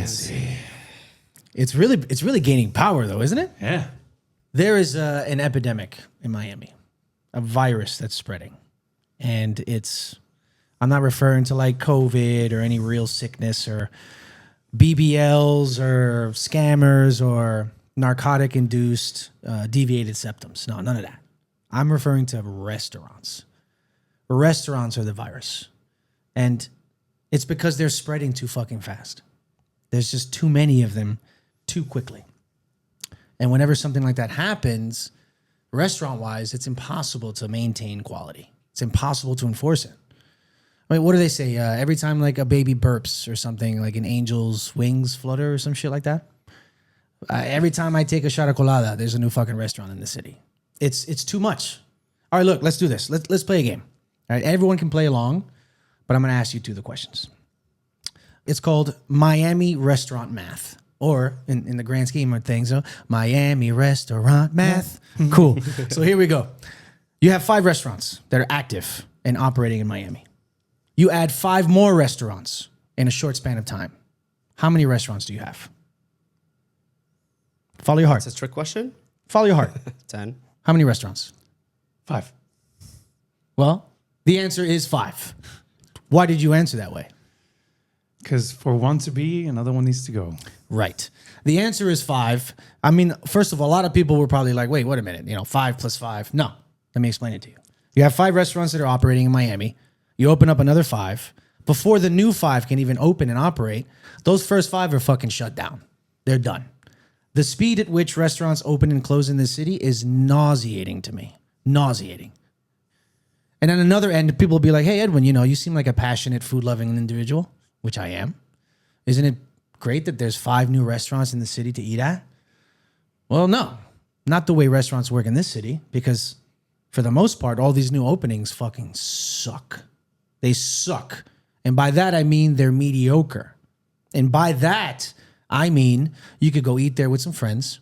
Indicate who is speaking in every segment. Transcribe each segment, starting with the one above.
Speaker 1: fancy. It's really gaining power though, isn't it?
Speaker 2: Yeah.
Speaker 1: There is an epidemic in Miami, a virus that's spreading. And I'm not referring to like COVID or any real sickness or BBLs or scammers or narcotic-induced deviated septums. No, none of that. I'm referring to restaurants. Restaurants are the virus. And it's because they're spreading too fucking fast. There's just too many of them too quickly. And whenever something like that happens, restaurant-wise, it's impossible to maintain quality. It's impossible to enforce it. I mean, what do they say? Every time like a baby burps or something, like an angel's wings flutter or some shit like that. Every time I take a shot of colada, there's a new fucking restaurant in the city. It's too much. All right, look, let's do this. Let's play a game. All right, everyone can play along, but I'm going to ask you two the questions. It's called Miami Restaurant Math, or in the grand scheme of things, Miami Restaurant Math. Cool. So here we go. You have 5 restaurants that are active and operating in Miami. You add 5 more restaurants in a short span of time. How many restaurants do you have? Follow your heart.
Speaker 3: It's a trick question.
Speaker 1: Follow your heart.
Speaker 3: 10.
Speaker 1: How many restaurants?
Speaker 2: 5.
Speaker 1: Well, the answer is 5. Why did you answer that way?
Speaker 2: Because for one to be, another one needs to go.
Speaker 1: Right. The answer is 5. I mean, first of all, a lot of people were probably like, wait a minute, 5 plus 5. No, let me explain it to you. You have 5 restaurants that are operating in Miami. You open up another 5. Before the new 5 can even open and operate, those first 5 are fucking shut down. They're done. The speed at which restaurants open and close in this city is nauseating to me. Nauseating. And on another end, people will be like, hey, Edwin, you seem like a passionate, food-loving individual, which I am. Isn't it great that there's 5 new restaurants in the city to eat at? Well, no. Not the way restaurants work in this city, because for the most part, all these new openings fucking suck. They suck. And by that, I mean they're mediocre. And by that, I mean you could go eat there with some friends,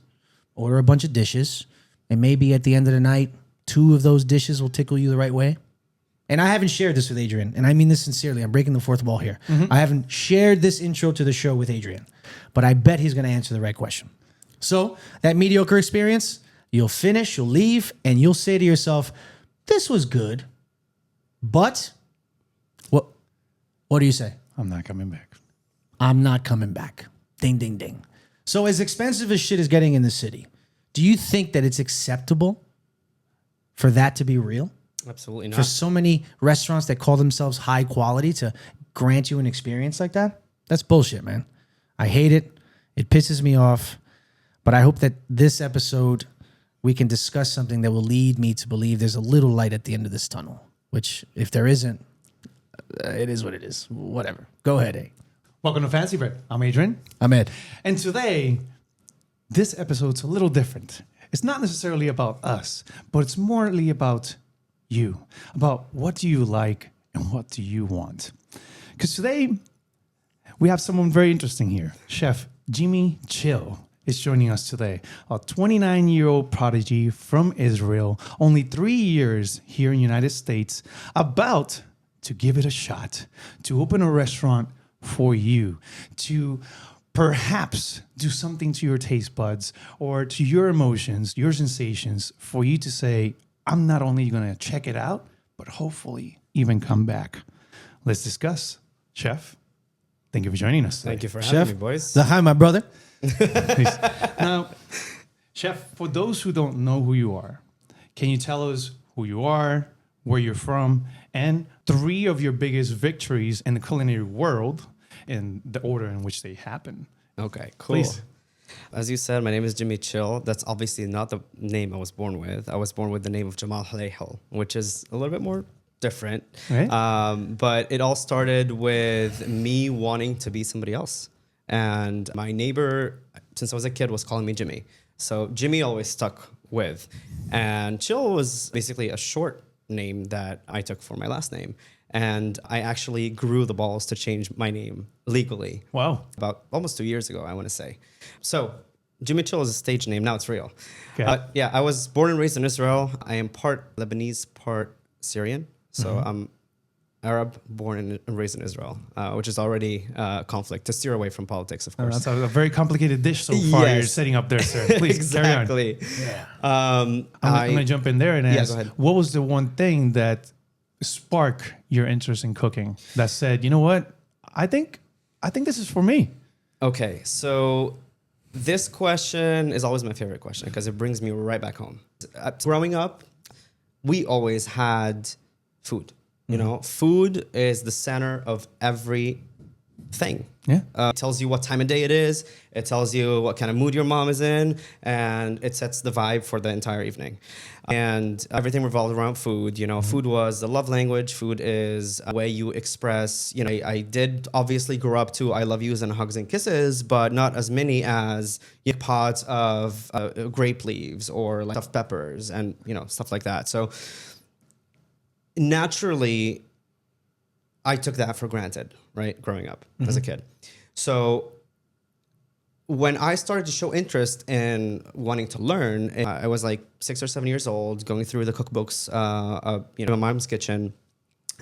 Speaker 1: order a bunch of dishes, and maybe at the end of the night, 2 of those dishes will tickle you the right way. And I haven't shared this with Adrian, and I mean this sincerely. I'm breaking the fourth wall here. I haven't shared this intro to the show with Adrian, but I bet he's going to answer the right question. So that mediocre experience, you'll finish, you'll leave, and you'll say to yourself, this was good, but what do you say?
Speaker 2: I'm not coming back.
Speaker 1: I'm not coming back. Ding, ding, ding. So as expensive as shit is getting in the city, do you think that it's acceptable for that to be real?
Speaker 3: Absolutely not.
Speaker 1: For so many restaurants that call themselves high quality to grant you an experience like that? That's bullshit, man. I hate it. It pisses me off. But I hope that this episode, we can discuss something that will lead me to believe there's a little light at the end of this tunnel, which if there isn't, it is what it is. Whatever. Go ahead, A.
Speaker 2: Welcome to Fancy Bread. I'm Adrian.
Speaker 1: I'm Ed.
Speaker 2: And today, this episode's a little different. It's not necessarily about us, but it's morely about you. About what do you like and what do you want? Because today, we have someone very interesting here. Chef Jimmy Chill is joining us today. A 29-year-old prodigy from Israel, only 3 years here in the United States, about to give it a shot, to open a restaurant for you, to perhaps do something to your taste buds or to your emotions, your sensations, for you to say, I'm not only going to check it out, but hopefully even come back. Let's discuss. Chef, thank you for joining us today.
Speaker 3: Thank you for having me, boys.
Speaker 1: Hi, my brother.
Speaker 2: Now, Chef, for those who don't know who you are, can you tell us who you are, where you're from, and 3 of your biggest victories in the culinary world in the order in which they happen?
Speaker 3: Okay, cool.
Speaker 2: Please.
Speaker 3: As you said, my name is Jimmy Chill. That's obviously not the name I was born with. I was born with the name of Jamal Halehel, which is a little bit more different.
Speaker 2: Right.
Speaker 3: But it all started with me wanting to be somebody else. And my neighbor, since I was a kid, was calling me Jimmy. So Jimmy always stuck with. And Chill was basically a short name that I took for my last name. And I actually grew the balls to change my name legally.
Speaker 2: Wow.
Speaker 3: About almost 2 years ago, I want to say. So Jimmy Chill is a stage name. Now it's real.
Speaker 2: Okay.
Speaker 3: Yeah, I was born and raised in Israel. I am part Lebanese, part Syrian. So Arab, born and raised in Israel, which is already conflict to steer away from politics, of course.
Speaker 2: That's a very complicated dish so far
Speaker 3: Yes.
Speaker 2: you're setting up there, sir. Please carry on.
Speaker 3: Exactly.
Speaker 1: Yeah.
Speaker 2: I'm going to jump in there and ask,
Speaker 3: go ahead.
Speaker 2: what was the one thing that sparked your interest in cooking that said, you know what, I think this is for me?
Speaker 3: Okay, so this question is always my favorite question because it brings me right back home. Growing up, we always had food. You know, food is the center of everything.
Speaker 2: Yeah.
Speaker 3: It tells you what time of day it is. It tells you what kind of mood your mom is in, and it sets the vibe for the entire evening. And everything revolved around food. You know, food was the love language. Food is a way you express. You know, I did obviously grow up to I love yous and hugs and kisses, but not as many as pods of grape leaves or like stuffed peppers and stuff like that. So naturally, I took that for granted, right? Growing up as a kid. So when I started to show interest in wanting to learn, I was like 6 or 7 years old, going through the cookbooks, my mom's kitchen.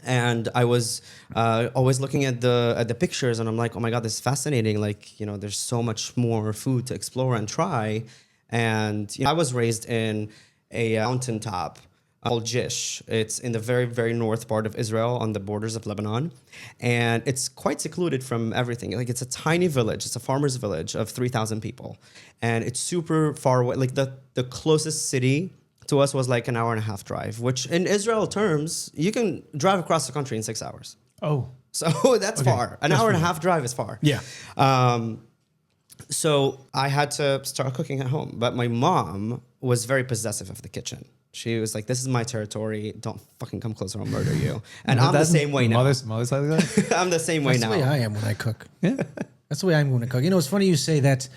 Speaker 3: And I was always looking at the pictures and I'm like, oh my God, this is fascinating. Like, there's so much more food to explore and try. And I was raised in a mountaintop called Jish. It's in the very, very north part of Israel on the borders of Lebanon. And it's quite secluded from everything. Like it's a tiny village. It's a farmer's village of 3,000 people. And it's super far away. Like the closest city to us was like an hour and a half drive, which in Israel terms, you can drive across the country in 6 hours.
Speaker 2: Oh.
Speaker 3: So that's far. An hour and a half drive is far.
Speaker 1: Yeah.
Speaker 3: So I had to start cooking at home. But my mom was very possessive of the kitchen. She was like, this is my territory. Don't fucking come closer. I'll murder you. And I'm the same way now.
Speaker 2: Mother's like that?
Speaker 3: I'm the same way
Speaker 1: That's
Speaker 3: now.
Speaker 1: the way I am when I cook. Yeah. That's the way I'm going to cook. It's funny you say that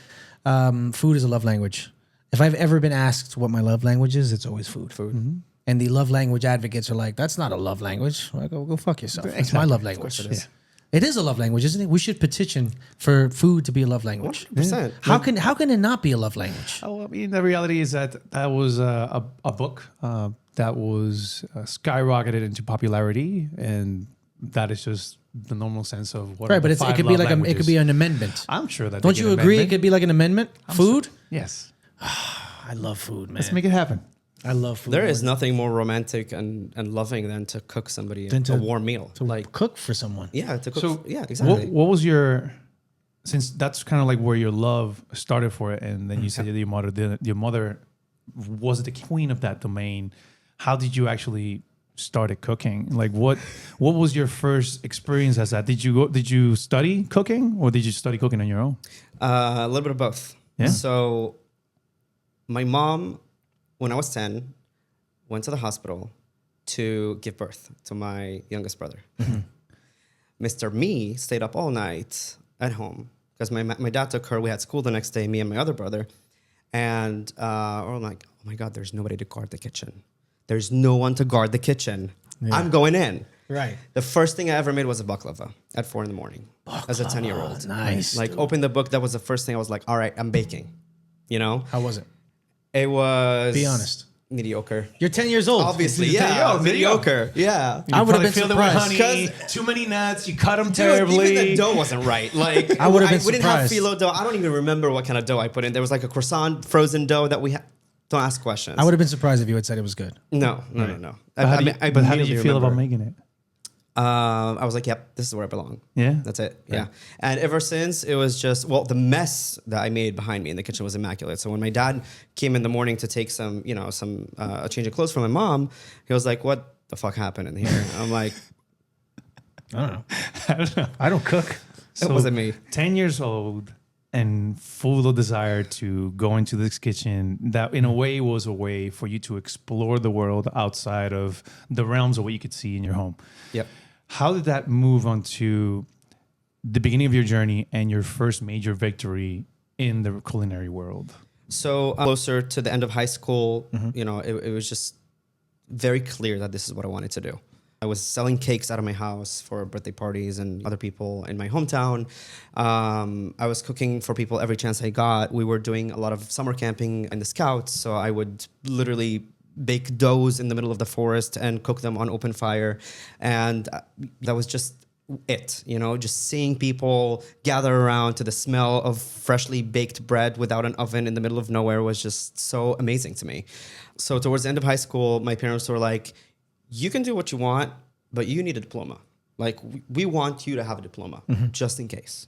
Speaker 1: food is a love language. If I've ever been asked what my love language is, it's always food.
Speaker 2: Mm-hmm.
Speaker 1: And the love language advocates are like, that's not a love language. I go fuck yourself. It's my love language.
Speaker 3: Of course it is.
Speaker 1: It is a love language, isn't it? We should petition for food to be a love language.
Speaker 3: 100%.
Speaker 1: How can it not be a love language?
Speaker 2: Oh, I mean, the reality is that was a book that was skyrocketed into popularity, and that is just the normal sense of what.
Speaker 1: Right, but it could be like it could be an amendment.
Speaker 2: I'm sure that.
Speaker 1: Don't you agree? It could be like an amendment. Food.
Speaker 2: Yes.
Speaker 1: I love food, man.
Speaker 2: Let's make it happen.
Speaker 1: I love food.
Speaker 3: There is nothing more romantic and loving than to cook somebody a warm meal.
Speaker 1: to like cook for someone.
Speaker 3: Yeah, to cook.
Speaker 2: So,
Speaker 3: yeah, exactly.
Speaker 2: What was your? Since that's kind of like where your love started for it, and then you said that your mother was the queen of that domain. How did you actually started cooking? Like what was your first experience as that? Did you study cooking or did you study cooking on your own?
Speaker 3: A little bit of both.
Speaker 2: Yeah.
Speaker 3: So my mom, when I was 10, went to the hospital to give birth to my youngest brother. Mr. Me stayed up all night at home because my dad took her. We had school the next day, me and my other brother. And I'm like, oh my God, there's nobody to guard the kitchen. There's no one to guard the kitchen. Yeah. I'm going in.
Speaker 1: Right.
Speaker 3: The first thing I ever made was a baklava at 4 a.m. as a 10-year-old.
Speaker 1: Nice.
Speaker 3: Like, opened the book. That was the first thing I was like, all right, I'm baking.
Speaker 1: How was it?
Speaker 3: It was...
Speaker 1: Be honest.
Speaker 3: Mediocre.
Speaker 1: You're 10 years old.
Speaker 3: Obviously, yeah. Mediocre. Yeah.
Speaker 2: I would have been surprised. Honey, too many nuts. You cut them terribly.
Speaker 3: Even the dough wasn't right. Like
Speaker 1: I would have been surprised.
Speaker 3: We didn't have phyllo dough. I don't even remember what kind of dough I put in. There was like a croissant frozen dough that we had. Don't ask questions.
Speaker 1: I would have been surprised if you had said it was good.
Speaker 3: No.
Speaker 2: But how did you feel about making it?
Speaker 3: I was like, yep, this is where I belong.
Speaker 2: Yeah.
Speaker 3: That's it. Yeah. And ever since, it was just, the mess that I made behind me in the kitchen was immaculate. So when my dad came in the morning to take a change of clothes from my mom, he was like, what the fuck happened in here? I'm like,
Speaker 1: I don't know. I don't cook.
Speaker 3: So, it wasn't me.
Speaker 2: 10 years old and full of desire to go into this kitchen, that in a way was a way for you to explore the world outside of the realms of what you could see in your home.
Speaker 3: Yep.
Speaker 2: How did that move on to the beginning of your journey and your first major victory in the culinary world?
Speaker 3: So closer to the end of high school, it was just very clear that this is what I wanted to do. I was selling cakes out of my house for birthday parties and other people in my hometown. I was cooking for people every chance I got. We were doing a lot of summer camping in the Scouts, so I would literally bake doughs in the middle of the forest and cook them on open fire. And that was just it, just seeing people gather around to the smell of freshly baked bread without an oven in the middle of nowhere was just so amazing to me. So towards the end of high school, my parents were like, you can do what you want, but you need a diploma. Like, we want you to have a diploma, just in case.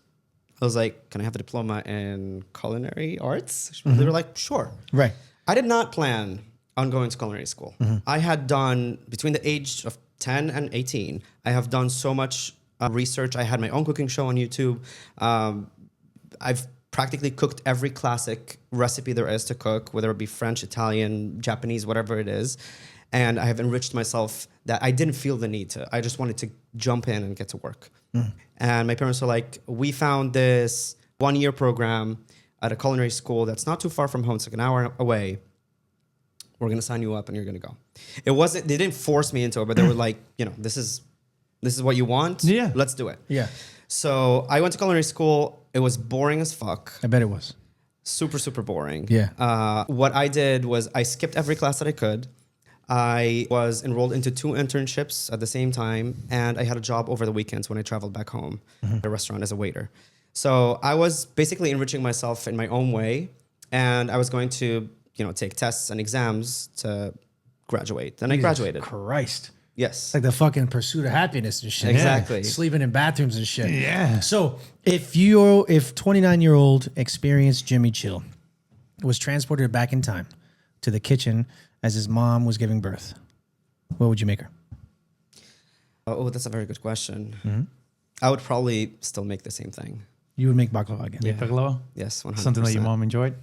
Speaker 3: I was like, can I have a diploma in culinary arts? They were like, sure.
Speaker 1: Right.
Speaker 3: I did not plan on going to culinary school. I had done, between the age of 10 and 18, I have done so much research. I had my own cooking show on YouTube. I've practically cooked every classic recipe there is to cook, whether it be French, Italian, Japanese, whatever it is. And I have enriched myself that I didn't feel the need to. I just wanted to jump in and get to work. And my parents were like, we found this 1-year program at a culinary school that's not too far from home. It's like an hour away. We're going to sign you up and you're going to go. They didn't force me into it, but they were like, this is what you want.
Speaker 2: Yeah.
Speaker 3: Let's do it.
Speaker 1: Yeah.
Speaker 3: So I went to culinary school. It was boring as fuck.
Speaker 1: I bet it was.
Speaker 3: Super, super boring.
Speaker 1: Yeah.
Speaker 3: What I did was I skipped every class that I could. I was enrolled into 2 internships at the same time, and I had a job over the weekends when I traveled back home at a restaurant as a waiter. So I was basically enriching myself in my own way, and I was going to, take tests and exams to graduate. Then I graduated.
Speaker 1: Christ.
Speaker 3: Yes.
Speaker 1: It's like the fucking pursuit of happiness and shit.
Speaker 3: Exactly.
Speaker 1: Sleeping in bathrooms and shit.
Speaker 2: Yeah.
Speaker 1: So if 29-year-old experienced Jimmy Chill was transported back in time to the kitchen as his mom was giving birth, what would you make her?
Speaker 3: Oh, that's a very good question. I would probably still make the same thing.
Speaker 1: You would make baklava again.
Speaker 2: Yeah. Baklava?
Speaker 3: Yes, 100%.
Speaker 2: Something that your mom enjoyed?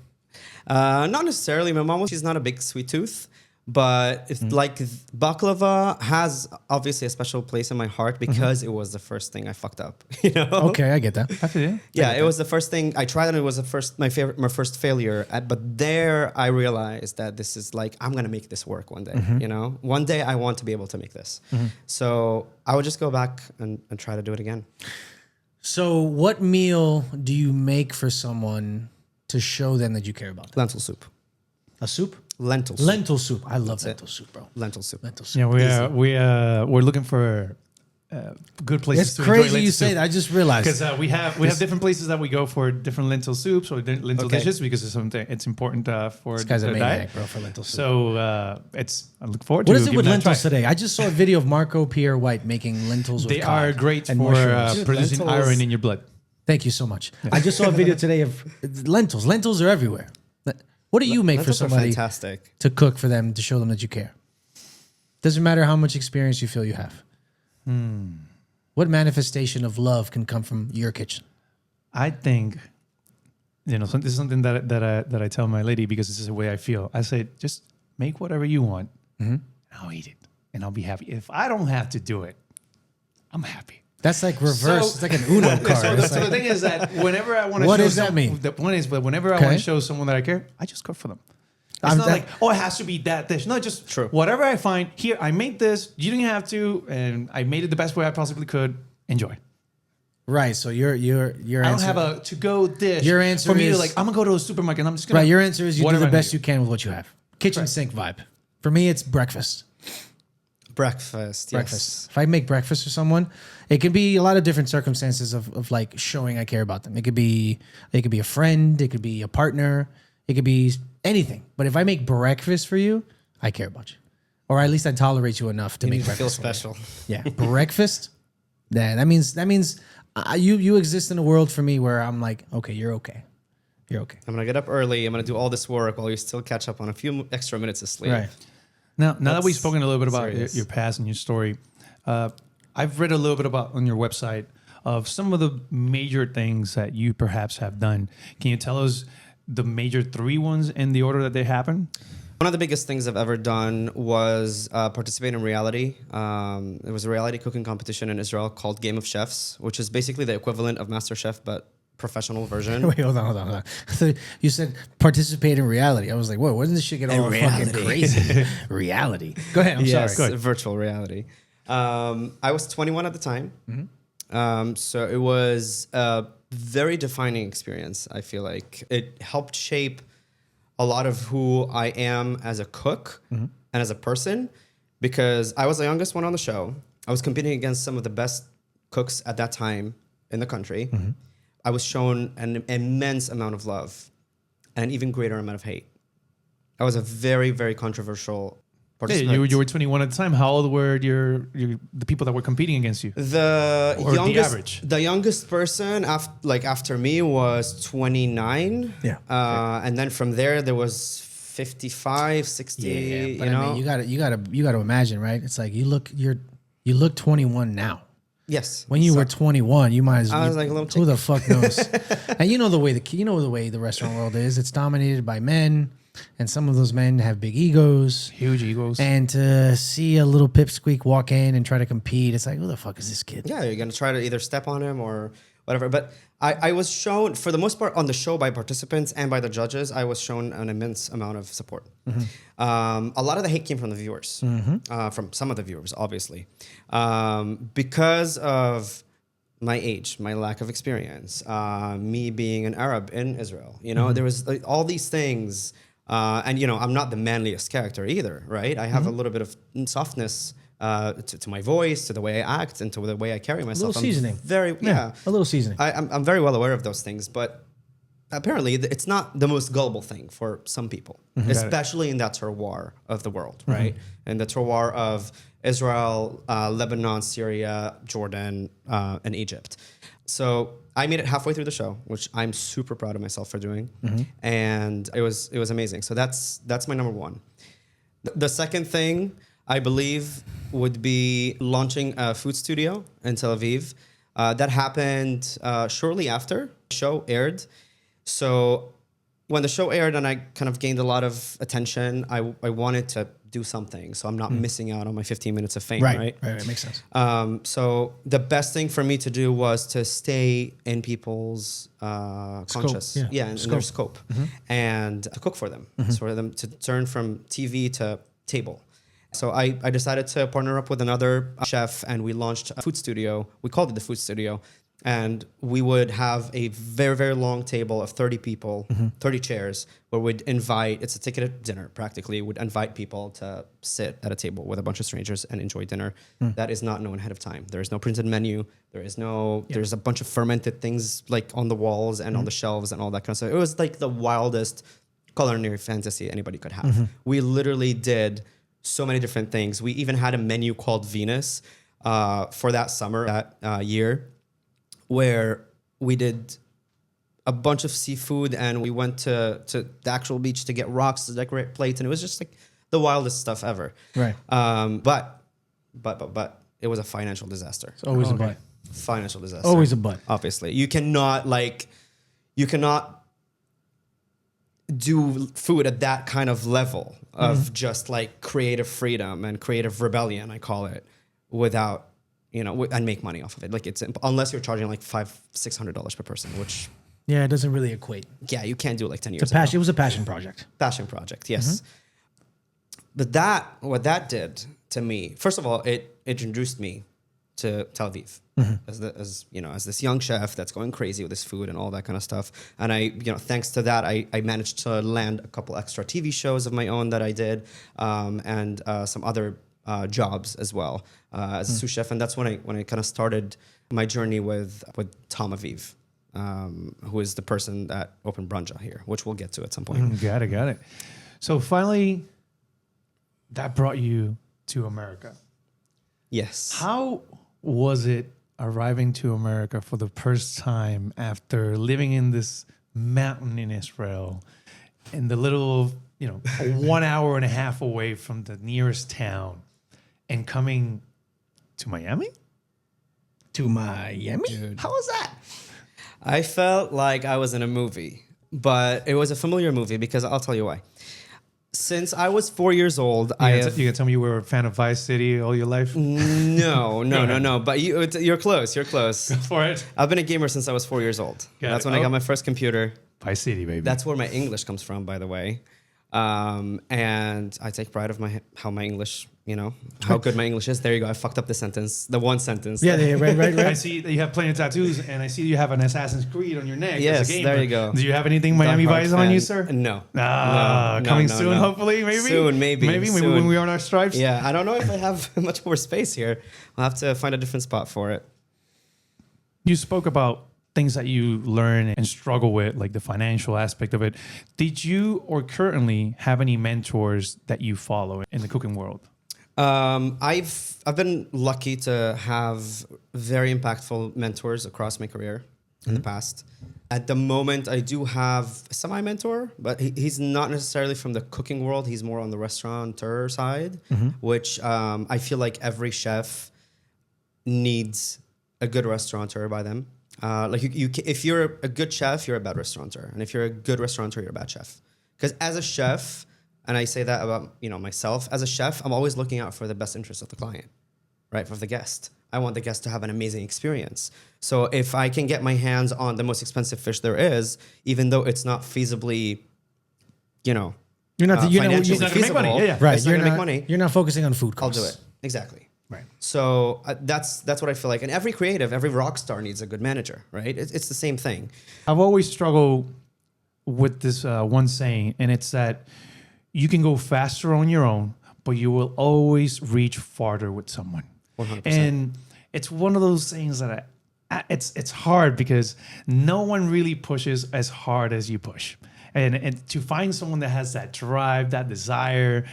Speaker 3: Not necessarily. My mom, she's not a big sweet tooth, but it's like baklava has obviously a special place in my heart because it was the first thing I fucked up.
Speaker 1: Okay, I get that.
Speaker 2: I feel you.
Speaker 3: Yeah, it was the first thing I tried, and it was my first failure. But there, I realized that this is like I'm gonna make this work one day. One day I want to be able to make this. So I would just go back and try to do it again.
Speaker 1: So what meal do you make for someone to show them that you care about them?
Speaker 3: Lentil soup.
Speaker 1: A soup?
Speaker 3: Lentil soup.
Speaker 1: Lentil soup. I love lentil soup, bro.
Speaker 3: Lentil soup.
Speaker 1: Lentil soup.
Speaker 2: Yeah, we're looking for good places
Speaker 1: It's
Speaker 2: to enjoy
Speaker 1: crazy
Speaker 2: lentil
Speaker 1: you
Speaker 2: soup.
Speaker 1: say that. I just realized.
Speaker 2: Because we have different places that we go for different lentil soups or lentil
Speaker 3: Okay.
Speaker 2: dishes because it's important for
Speaker 1: This guy's a
Speaker 2: the
Speaker 1: maniac,
Speaker 2: diet.
Speaker 1: bro, for lentil soup.
Speaker 2: So I look forward to
Speaker 1: What is it
Speaker 2: giving
Speaker 1: with
Speaker 2: that a
Speaker 1: lentils
Speaker 2: try.
Speaker 1: today? I just saw a video of Marco Pierre White making lentils with
Speaker 2: They
Speaker 1: cod
Speaker 2: are great
Speaker 1: and
Speaker 2: for
Speaker 1: mushrooms.
Speaker 3: Dude,
Speaker 2: producing
Speaker 3: lentils-
Speaker 2: iron in your blood.
Speaker 1: Thank you so much. I just saw a video today of lentils. Lentils are everywhere. What do you make for
Speaker 3: Lentils are
Speaker 1: somebody
Speaker 3: fantastic.
Speaker 1: to cook for them to show them that you care? Doesn't matter how much experience you feel you have. What manifestation of love can come from your kitchen?
Speaker 2: I think, this is something that I tell my lady because this is the way I feel. I say, just make whatever you want, and I'll eat it, and I'll be happy. If I don't have to do it, I'm happy.
Speaker 1: That's like reverse. It's like an Uno card.
Speaker 2: So,
Speaker 1: It's
Speaker 2: so the
Speaker 1: like-
Speaker 2: thing is that whenever I want to
Speaker 1: What
Speaker 2: show
Speaker 1: does that mean?
Speaker 2: The point is, but whenever I
Speaker 1: Okay.
Speaker 2: want to show someone that I care, I just cook for them. It's
Speaker 1: I'm
Speaker 2: not
Speaker 1: that-
Speaker 2: like, it has to be that dish. No, just
Speaker 3: True.
Speaker 2: whatever I find. Here, I made this. You didn't have to, and I made it the best way I possibly could. Enjoy.
Speaker 1: right. So your
Speaker 2: I don't
Speaker 1: answer.
Speaker 2: have a to-go dish.
Speaker 1: Your answer
Speaker 2: for me
Speaker 1: is-
Speaker 2: to I'm gonna go to a supermarket and I'm just gonna.
Speaker 1: Right. Your answer is you do
Speaker 2: whatever
Speaker 1: the
Speaker 2: I'm
Speaker 1: best
Speaker 2: gonna
Speaker 1: you can with what you have. Kitchen
Speaker 2: Right.
Speaker 1: sink vibe. For me, it's breakfast.
Speaker 3: Breakfast.
Speaker 1: Breakfast. If I make breakfast for someone, it can be a lot of different circumstances of like showing I care about them. It could be a friend, it could be a partner, it could be anything. But if I make breakfast for you, I care about you, or at least I tolerate you enough to make
Speaker 3: Feel
Speaker 1: breakfast.
Speaker 3: special.
Speaker 1: Yeah, breakfast. Yeah, that means you exist in a world for me where I'm like, okay, you're okay. You're okay.
Speaker 3: I'm gonna get up early. I'm gonna do all this work while you still catch up on a few extra minutes of sleep.
Speaker 1: Right.
Speaker 2: Now that
Speaker 3: That's
Speaker 2: we've spoken a little bit about
Speaker 3: serious.
Speaker 2: your past and your story, I've read a little bit about on your website of some of the major things that you perhaps have done. Can you tell us the major 3 ones in the order that they happen?
Speaker 3: One of the biggest things I've ever done was participate in reality. There was a reality cooking competition in Israel called Game of Chefs, which is basically the equivalent of MasterChef, but professional version.
Speaker 1: Wait, hold on. So you said participate in reality. I was like, whoa, why doesn't this shit get all fucking crazy? Reality. Go ahead. I'm
Speaker 3: Yes,
Speaker 1: sorry.
Speaker 3: virtual reality. I was 21 at the time. So it was a very defining experience, I feel like. It helped shape a lot of who I am as a cook and as a person, because I was the youngest one on the show. I was competing against some of the best cooks at that time in the country. I was shown an immense amount of love and even greater amount of hate. I was a very, very controversial participant.
Speaker 2: Yeah, you were 21 at the time. How old were the people that were competing against you?
Speaker 3: The
Speaker 2: The average?
Speaker 3: The youngest person after me was 29.
Speaker 1: Yeah.
Speaker 3: And then from there was 55, 60,
Speaker 1: but
Speaker 3: you know.
Speaker 1: I mean, you gotta imagine, right? It's like you look 21 now.
Speaker 3: Yes.
Speaker 1: When you were 21, you might as well.
Speaker 3: I was like a little
Speaker 1: who the fuck knows? And you know the way the restaurant world is. It's dominated by men, and some of those men have big egos,
Speaker 2: Huge egos.
Speaker 1: and to see a little pipsqueak walk in and try to compete, it's like, who the fuck is this kid?
Speaker 3: Yeah, you're going to try to either step on him or whatever. But I was shown, for the most part, on the show by participants and by the judges, I was shown an immense amount of support. A lot of the hate came from the viewers, from some of the viewers, obviously. Because of my age, my lack of experience, me being an Arab in Israel, you know, there was all these things. And, you know, I'm not the manliest character either, right? I have a little bit of softness to my voice, to the way I act, and to the way I carry myself.
Speaker 1: A little seasoning.
Speaker 3: A
Speaker 1: little seasoning.
Speaker 3: I'm very well aware of those things, but apparently it's not the most gullible thing for some people, especially in that terroir of the world, right? And the terroir of Israel, Lebanon, Syria, Jordan, and Egypt. So I made it halfway through the show, which I'm super proud of myself for doing, and it was amazing. So that's my number one. The second thing I believe would be launching a food studio in Tel Aviv. That happened shortly after the show aired. So when the show aired and I kind of gained a lot of attention, I wanted to do something so I'm not missing out on my 15 minutes of fame, right?
Speaker 1: Right, makes sense.
Speaker 3: So the best thing for me to do was to stay in people's conscious,
Speaker 1: yeah.
Speaker 3: in their scope, and to cook for them, so for them to turn from TV to table. So I decided to partner up with another chef, and we launched a food studio. We called it the Food Studio. And we would have a very, very long table of 30 people, 30 chairs, where we'd invite, it's a ticketed dinner practically, would invite people to sit at a table with a bunch of strangers and enjoy dinner. That is not known ahead of time. There is no printed menu. There's a bunch of fermented things like on the walls and on the shelves and all that kind of stuff. It was like the wildest culinary fantasy anybody could have. We literally did so many different things. We even had a menu called Venus for that summer, that year, where we did a bunch of seafood and we went to the actual beach to get rocks to decorate plates, and it was just like the wildest stuff ever.
Speaker 1: Right.
Speaker 3: But it was a financial disaster.
Speaker 1: It's always a but.
Speaker 3: Financial disaster.
Speaker 1: Always a but.
Speaker 3: Obviously. You cannot do food at that kind of level of just like creative freedom and creative rebellion, I call it, without, and make money off of it. Like unless you're charging like $500-$600 per person, which
Speaker 1: it doesn't really equate.
Speaker 3: Yeah, you can't do it like 10 years
Speaker 1: It's a passion.
Speaker 3: ago.
Speaker 1: It was a passion project.
Speaker 3: Passion project, yes. But what that did to me, first of all, it introduced me to Tel Aviv as this young chef that's going crazy with his food and all that kind of stuff. And I, thanks to that, I managed to land a couple extra TV shows of my own that I did, and some other jobs as well as a sous chef. And that's when I kind of started my journey with Tom Aviv, who is the person that opened Branja here, which we'll get to at some point.
Speaker 2: Got it. So finally, that brought you to America.
Speaker 3: Yes.
Speaker 2: How was it arriving to America for the first time after living in this mountain in Israel, in the little, 1 hour and a half away from the nearest town, and coming to Miami?
Speaker 1: To Miami?
Speaker 3: Dude.
Speaker 1: How was that?
Speaker 3: I felt like I was in a movie, but it was a familiar movie because I'll tell you why. Since I was 4 years old,
Speaker 2: You can tell me you were a fan of Vice City all your life?
Speaker 3: No. But you're close. You're close.
Speaker 2: Go for it.
Speaker 3: I've been a gamer since I was 4 years old. That's when I got my first computer.
Speaker 2: Vice City, baby.
Speaker 3: That's where my English comes from, by the way. And I take pride of how my English, how good my English is. There you go. I fucked up the sentence, the one sentence.
Speaker 1: Yeah, right.
Speaker 2: I see that you have plenty of tattoos, and I see you have an Assassin's Creed on your neck.
Speaker 3: Yes,
Speaker 2: as a gamer.
Speaker 3: there you go.
Speaker 2: Do you have anything Miami
Speaker 3: Die Hard
Speaker 2: Vice on
Speaker 3: fan.
Speaker 2: you, sir?
Speaker 3: No.
Speaker 2: Coming soon, hopefully, maybe?
Speaker 3: Soon, maybe soon.
Speaker 2: When we're on our stripes?
Speaker 3: Yeah, I don't know if I have much more space here. I'll have to find a different spot for it.
Speaker 2: You spoke about things that you learn and struggle with, like the financial aspect of it. Did you or currently have any mentors that you follow in the cooking world?
Speaker 3: I've been lucky to have very impactful mentors across my career in the past. At the moment, I do have a semi-mentor, but he's not necessarily from the cooking world. He's more on the restaurateur side, which I feel like every chef needs a good restaurateur by them. If you're a good chef, you're a bad restaurateur, and if you're a good restaurateur, you're a bad chef. Because as a chef, and I say that about myself, as a chef, I'm always looking out for the best interest of the client, right, for the guest. I want the guest to have an amazing experience. So if I can get my hands on the most expensive fish there is, even though it's not feasibly, financially
Speaker 2: gonna make money. Yeah.
Speaker 1: Right,
Speaker 3: it's not gonna make money.
Speaker 1: You're not focusing on food
Speaker 3: I'll
Speaker 1: costs.
Speaker 3: do it. Exactly.
Speaker 1: Right.
Speaker 3: So that's what I feel like. And every creative, every rock star needs a good manager, right? It's the same thing.
Speaker 2: I've always struggled with this one saying, and it's that you can go faster on your own, but you will always reach farther with someone.
Speaker 3: 100%.
Speaker 2: And it's one of those things that it's hard because no one really pushes as hard as you push. And to find someone that has that drive, that desire,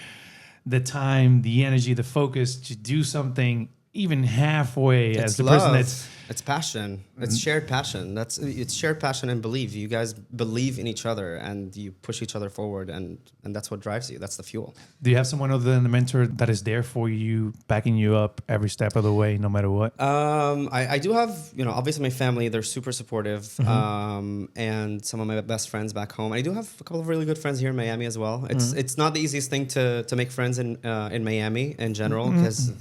Speaker 2: the time, the energy, the focus to do something even halfway as the person that's...
Speaker 3: It's passion. It's shared passion. It's shared passion and belief. You guys believe in each other and you push each other forward, and that's what drives you. That's the fuel.
Speaker 2: Do you have someone other than the mentor that is there for you, backing you up every step of the way, no matter what?
Speaker 3: I do have, obviously my family, they're super supportive, and some of my best friends back home. I do have a couple of really good friends here in Miami as well. It's not the easiest thing to make friends in Miami in general, because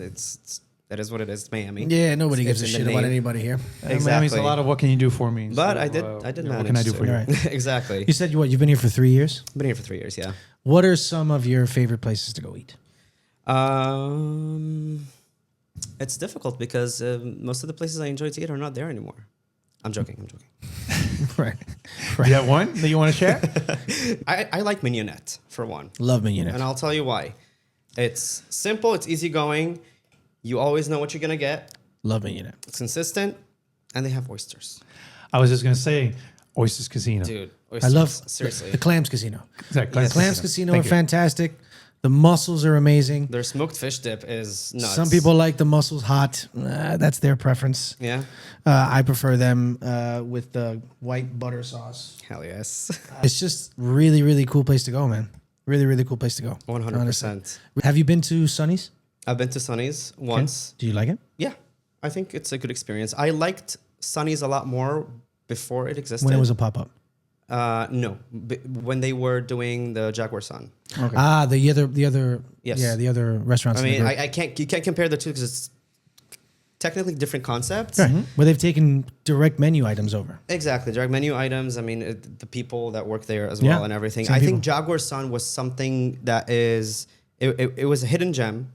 Speaker 3: that is what it is. It's Miami.
Speaker 1: Yeah, nobody gives a
Speaker 3: in the
Speaker 1: shit about
Speaker 3: name.
Speaker 1: anybody here.
Speaker 3: Exactly.
Speaker 2: Miami's a lot of what can you do for me.
Speaker 3: But
Speaker 2: So,
Speaker 3: I did manage.
Speaker 2: what can I do for you?
Speaker 1: Right.
Speaker 3: Exactly.
Speaker 1: You said you've been here for 3 years?
Speaker 3: I've been here for 3 years, yeah.
Speaker 1: What are some of your favorite places to go eat?
Speaker 3: It's difficult because most of the places I enjoy to eat are not there anymore. I'm joking.
Speaker 1: Right.
Speaker 2: Do you have one that you want to share?
Speaker 3: I like Mignonette, for one.
Speaker 1: Love Mignonette.
Speaker 3: And I'll tell you why. It's simple, it's easygoing. You always know what you're going to get.
Speaker 1: Love Mignonette.
Speaker 3: It's consistent. And they have oysters.
Speaker 2: I was just going to say Oysters Casino.
Speaker 3: Dude,
Speaker 1: I
Speaker 3: oysters.
Speaker 1: love
Speaker 3: Seriously.
Speaker 1: the Clams Casino.
Speaker 2: Exactly.
Speaker 1: The Clams Casino
Speaker 2: Thank
Speaker 1: are
Speaker 2: you.
Speaker 1: fantastic. The mussels are amazing.
Speaker 3: Their smoked fish dip is nuts.
Speaker 1: Some people like the mussels hot. That's their preference.
Speaker 3: Yeah.
Speaker 1: I prefer them with the white butter sauce.
Speaker 3: Hell yes.
Speaker 1: It's just really, really cool place to go, man. Really, really cool place to go.
Speaker 3: 100%.
Speaker 1: Honestly. Have you been to Sonny's?
Speaker 3: I've been to Sonny's once.
Speaker 1: Do you like it?
Speaker 3: Yeah. I think it's a good experience. I liked Sonny's a lot more before it existed.
Speaker 1: When it was a pop-up.
Speaker 3: No. When they were doing the Jaguar Sun.
Speaker 2: Okay.
Speaker 1: The other,
Speaker 3: Yes.
Speaker 1: yeah, the other restaurants.
Speaker 3: I
Speaker 1: in the
Speaker 3: mean,
Speaker 1: group.
Speaker 3: you can't compare the two because it's technically different concepts.
Speaker 1: Right. Where they've taken direct menu items over.
Speaker 3: Exactly. Direct menu items. I mean, the people that work there as
Speaker 1: Yeah,
Speaker 3: well and everything.
Speaker 1: same
Speaker 3: I
Speaker 1: people.
Speaker 3: think Jaguar Sun was something that is, it was a hidden gem.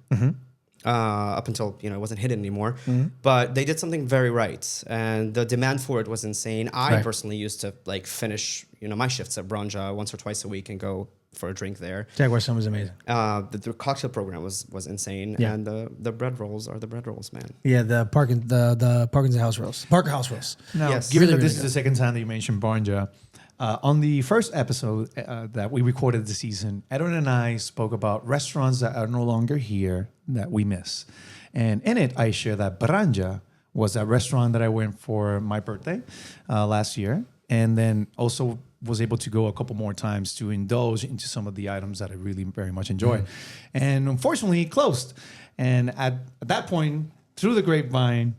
Speaker 3: Up until it wasn't hidden anymore, but they did something very right, and the demand for it was insane. I
Speaker 1: Right.
Speaker 3: personally used to finish my shifts at Branja once or twice a week and go for a drink there.
Speaker 1: Jaguar Sun was amazing.
Speaker 3: The cocktail program was insane,
Speaker 1: Yeah.
Speaker 3: and the bread rolls are the bread rolls, man.
Speaker 1: Yeah, the Parkinson house rolls. Parker house rolls.
Speaker 2: Now,
Speaker 3: Yes.
Speaker 2: given
Speaker 1: Really,
Speaker 2: that this
Speaker 1: really
Speaker 2: is the second time that you mentioned Branja, on the first episode that we recorded this season, Edwin and I spoke about restaurants that are no longer here that we miss. And in it, I share that Branja was a restaurant that I went for my birthday last year. And then also was able to go a couple more times to indulge into some of the items that I really very much enjoy. And unfortunately, it closed. And at that point, through the grapevine,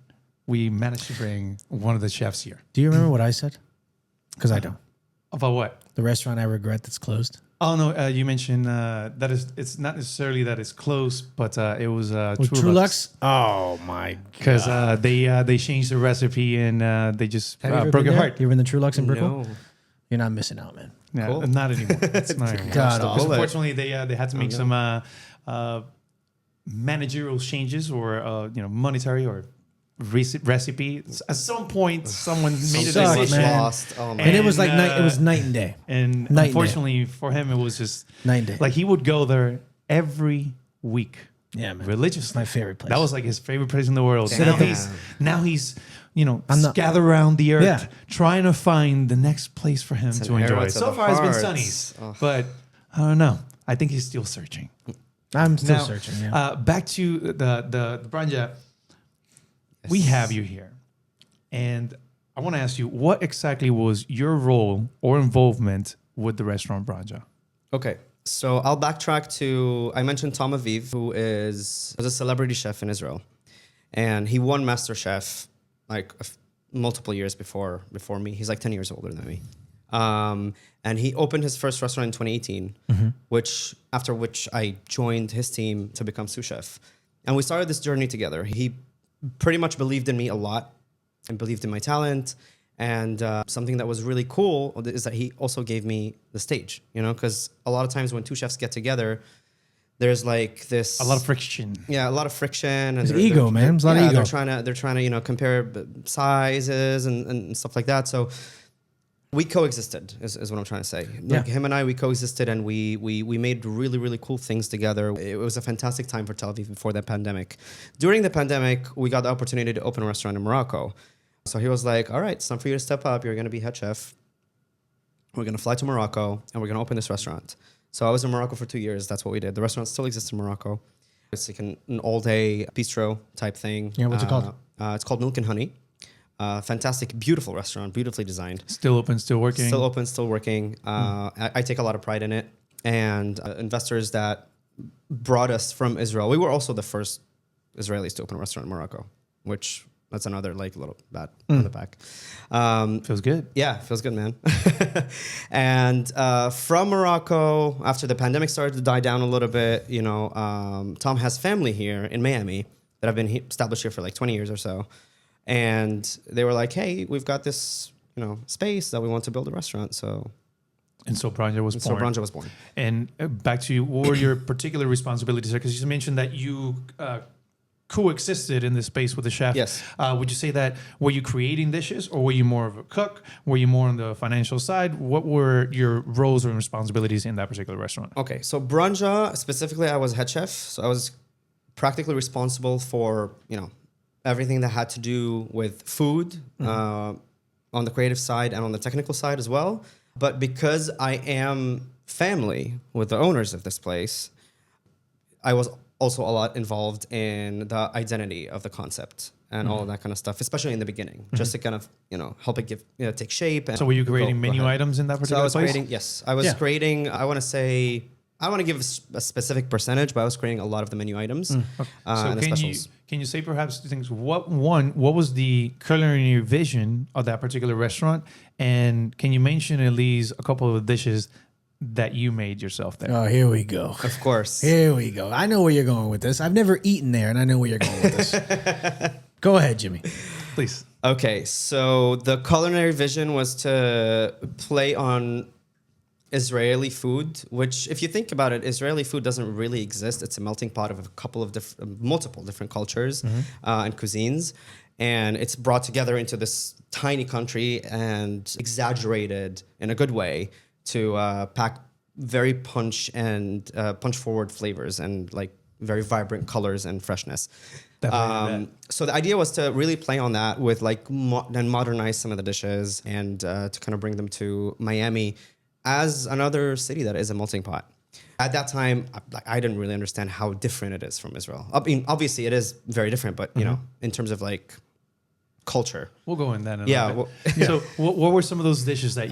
Speaker 2: we managed to bring one of the chefs here.
Speaker 1: Do you remember what I said? Because I don't.
Speaker 2: About what?
Speaker 1: The restaurant I regret that's closed.
Speaker 2: Oh no, you mentioned that it's not necessarily that it's close, but it was
Speaker 1: With
Speaker 2: True
Speaker 1: True
Speaker 2: Lux.
Speaker 1: Lux? Oh my
Speaker 2: Because they changed the recipe and they just
Speaker 1: Have you ever
Speaker 2: broke
Speaker 1: been
Speaker 2: your
Speaker 1: there?
Speaker 2: heart.
Speaker 1: You ever in the True Lux in Brickell?
Speaker 3: No.
Speaker 1: you're not missing out, man.
Speaker 2: Yeah,
Speaker 3: Cool.
Speaker 2: not anymore. It's not anymore.
Speaker 1: God,
Speaker 3: the
Speaker 1: awesome.
Speaker 3: bullet.
Speaker 2: Unfortunately, they had to make some managerial changes or monetary or recipe. At some point, someone made a
Speaker 3: Something
Speaker 1: Sucked,
Speaker 3: was
Speaker 2: decision.
Speaker 1: man.
Speaker 3: lost. Oh my
Speaker 1: And it was like
Speaker 2: And,
Speaker 1: night. It was night and day.
Speaker 2: And
Speaker 1: Night and
Speaker 2: unfortunately for him, it was just
Speaker 1: Night and day.
Speaker 2: like he would go there every week.
Speaker 1: Yeah, man.
Speaker 2: Religiously.
Speaker 1: My favorite place.
Speaker 2: That was like his favorite place in the world.
Speaker 3: Damn.
Speaker 2: Now he's
Speaker 1: I'm not-
Speaker 2: scattered around the earth
Speaker 1: Yeah.
Speaker 2: trying to find the next place for him
Speaker 3: It's
Speaker 2: to
Speaker 3: an
Speaker 2: enjoy.
Speaker 3: arrow to
Speaker 2: So
Speaker 3: the
Speaker 2: far, it's been
Speaker 3: heart.
Speaker 2: Sunny's,
Speaker 3: Ugh.
Speaker 2: but I don't know. I think he's still searching.
Speaker 1: I'm still
Speaker 2: Now,
Speaker 1: searching. Yeah.
Speaker 2: back to the Branja. We have you here, and I want to ask you, what exactly was your role or involvement with the restaurant Branja?
Speaker 3: Okay, so I'll backtrack to I mentioned Tom Aviv, who was a celebrity chef in Israel, and he won Master Chef like multiple years before me. He's like 10 years older than me, and he opened his first restaurant in 2018, after which I joined his team to become sous chef, and we started this journey together. He pretty much believed in me a lot and believed in my talent. And something that was really cool is that he also gave me the stage, because a lot of times when two chefs get together, there's like this
Speaker 2: A lot of friction.
Speaker 3: yeah, a lot of friction and
Speaker 1: There's ego, man. There's a lot of ego.
Speaker 3: They're trying to compare sizes and stuff like that. So we coexisted is what I'm trying to say. Like him and I, we coexisted and we made really, really cool things together. It was a fantastic time for Tel Aviv before the pandemic. During the pandemic, we got the opportunity to open a restaurant in Morocco. So he was like, all right, it's time for you to step up. You're going to be head chef. We're going to fly to Morocco and we're going to open this restaurant. So I was in Morocco for 2 years. That's what we did. The restaurant still exists in Morocco. It's like an all-day bistro type thing.
Speaker 1: Yeah, what's it called?
Speaker 3: It's called Milk and Honey. Fantastic, beautiful restaurant, beautifully designed.
Speaker 2: Still open, still working.
Speaker 3: Still open, still working. I take a lot of pride in it. And investors that brought us from Israel. We were also the first Israelis to open a restaurant in Morocco, which that's another like little bat on the back.
Speaker 2: Feels good.
Speaker 3: Yeah, feels good, man. And from Morocco, after the pandemic started to die down a little bit, Tom has family here in Miami that have been established here for like 20 years or so. And they were like, hey, we've got this, space that we want to build a restaurant. So
Speaker 2: Branja was born.
Speaker 3: So Branja was born.
Speaker 2: And back to you, what were your particular responsibilities there? Because you mentioned that you coexisted in this space with the chef.
Speaker 3: Yes.
Speaker 2: Would you say that, were you creating dishes or were you more of a cook? Were you more on the financial side? What were your roles and responsibilities in that particular restaurant?
Speaker 3: Okay, so Branja, specifically, I was head chef. So I was practically responsible for, everything that had to do with food on the creative side and on the technical side as well. But because I am family with the owners of this place, I was also a lot involved in the identity of the concept and all of that kind of stuff, especially in the beginning, just to kind of, help it take shape. And
Speaker 2: So were you creating
Speaker 3: go
Speaker 2: menu
Speaker 3: ahead.
Speaker 2: items in that
Speaker 3: So I
Speaker 2: particular
Speaker 3: was
Speaker 2: place?
Speaker 3: creating, yes, I was creating, I want to say, I want to give a specific percentage, but I was creating a lot of the menu items
Speaker 2: So
Speaker 3: and the specials.
Speaker 2: can you say perhaps two things? What was the culinary vision of that particular restaurant? And can you mention at least a couple of dishes that you made yourself there?
Speaker 1: Oh, here we go.
Speaker 3: Of course.
Speaker 1: Here we go. I know where you're going with this. I've never eaten there, and I know where you're going with this. Go ahead, Jimmy.
Speaker 2: Please.
Speaker 3: Okay, so the culinary vision was to play on Israeli food, which, if you think about it, Israeli food doesn't really exist. It's a melting pot of a couple of multiple different cultures and cuisines, and it's brought together into this tiny country and exaggerated in a good way to pack very punch forward flavors and like very vibrant colors and freshness. So the idea was to really play on that with like and modernize some of the dishes and to kind of bring them to Miami as another city that is a melting pot. At that time, I didn't really understand how different it is from Israel. I mean, obviously it is very different, but in terms of like culture.
Speaker 2: We'll go in that. So what were some of those dishes that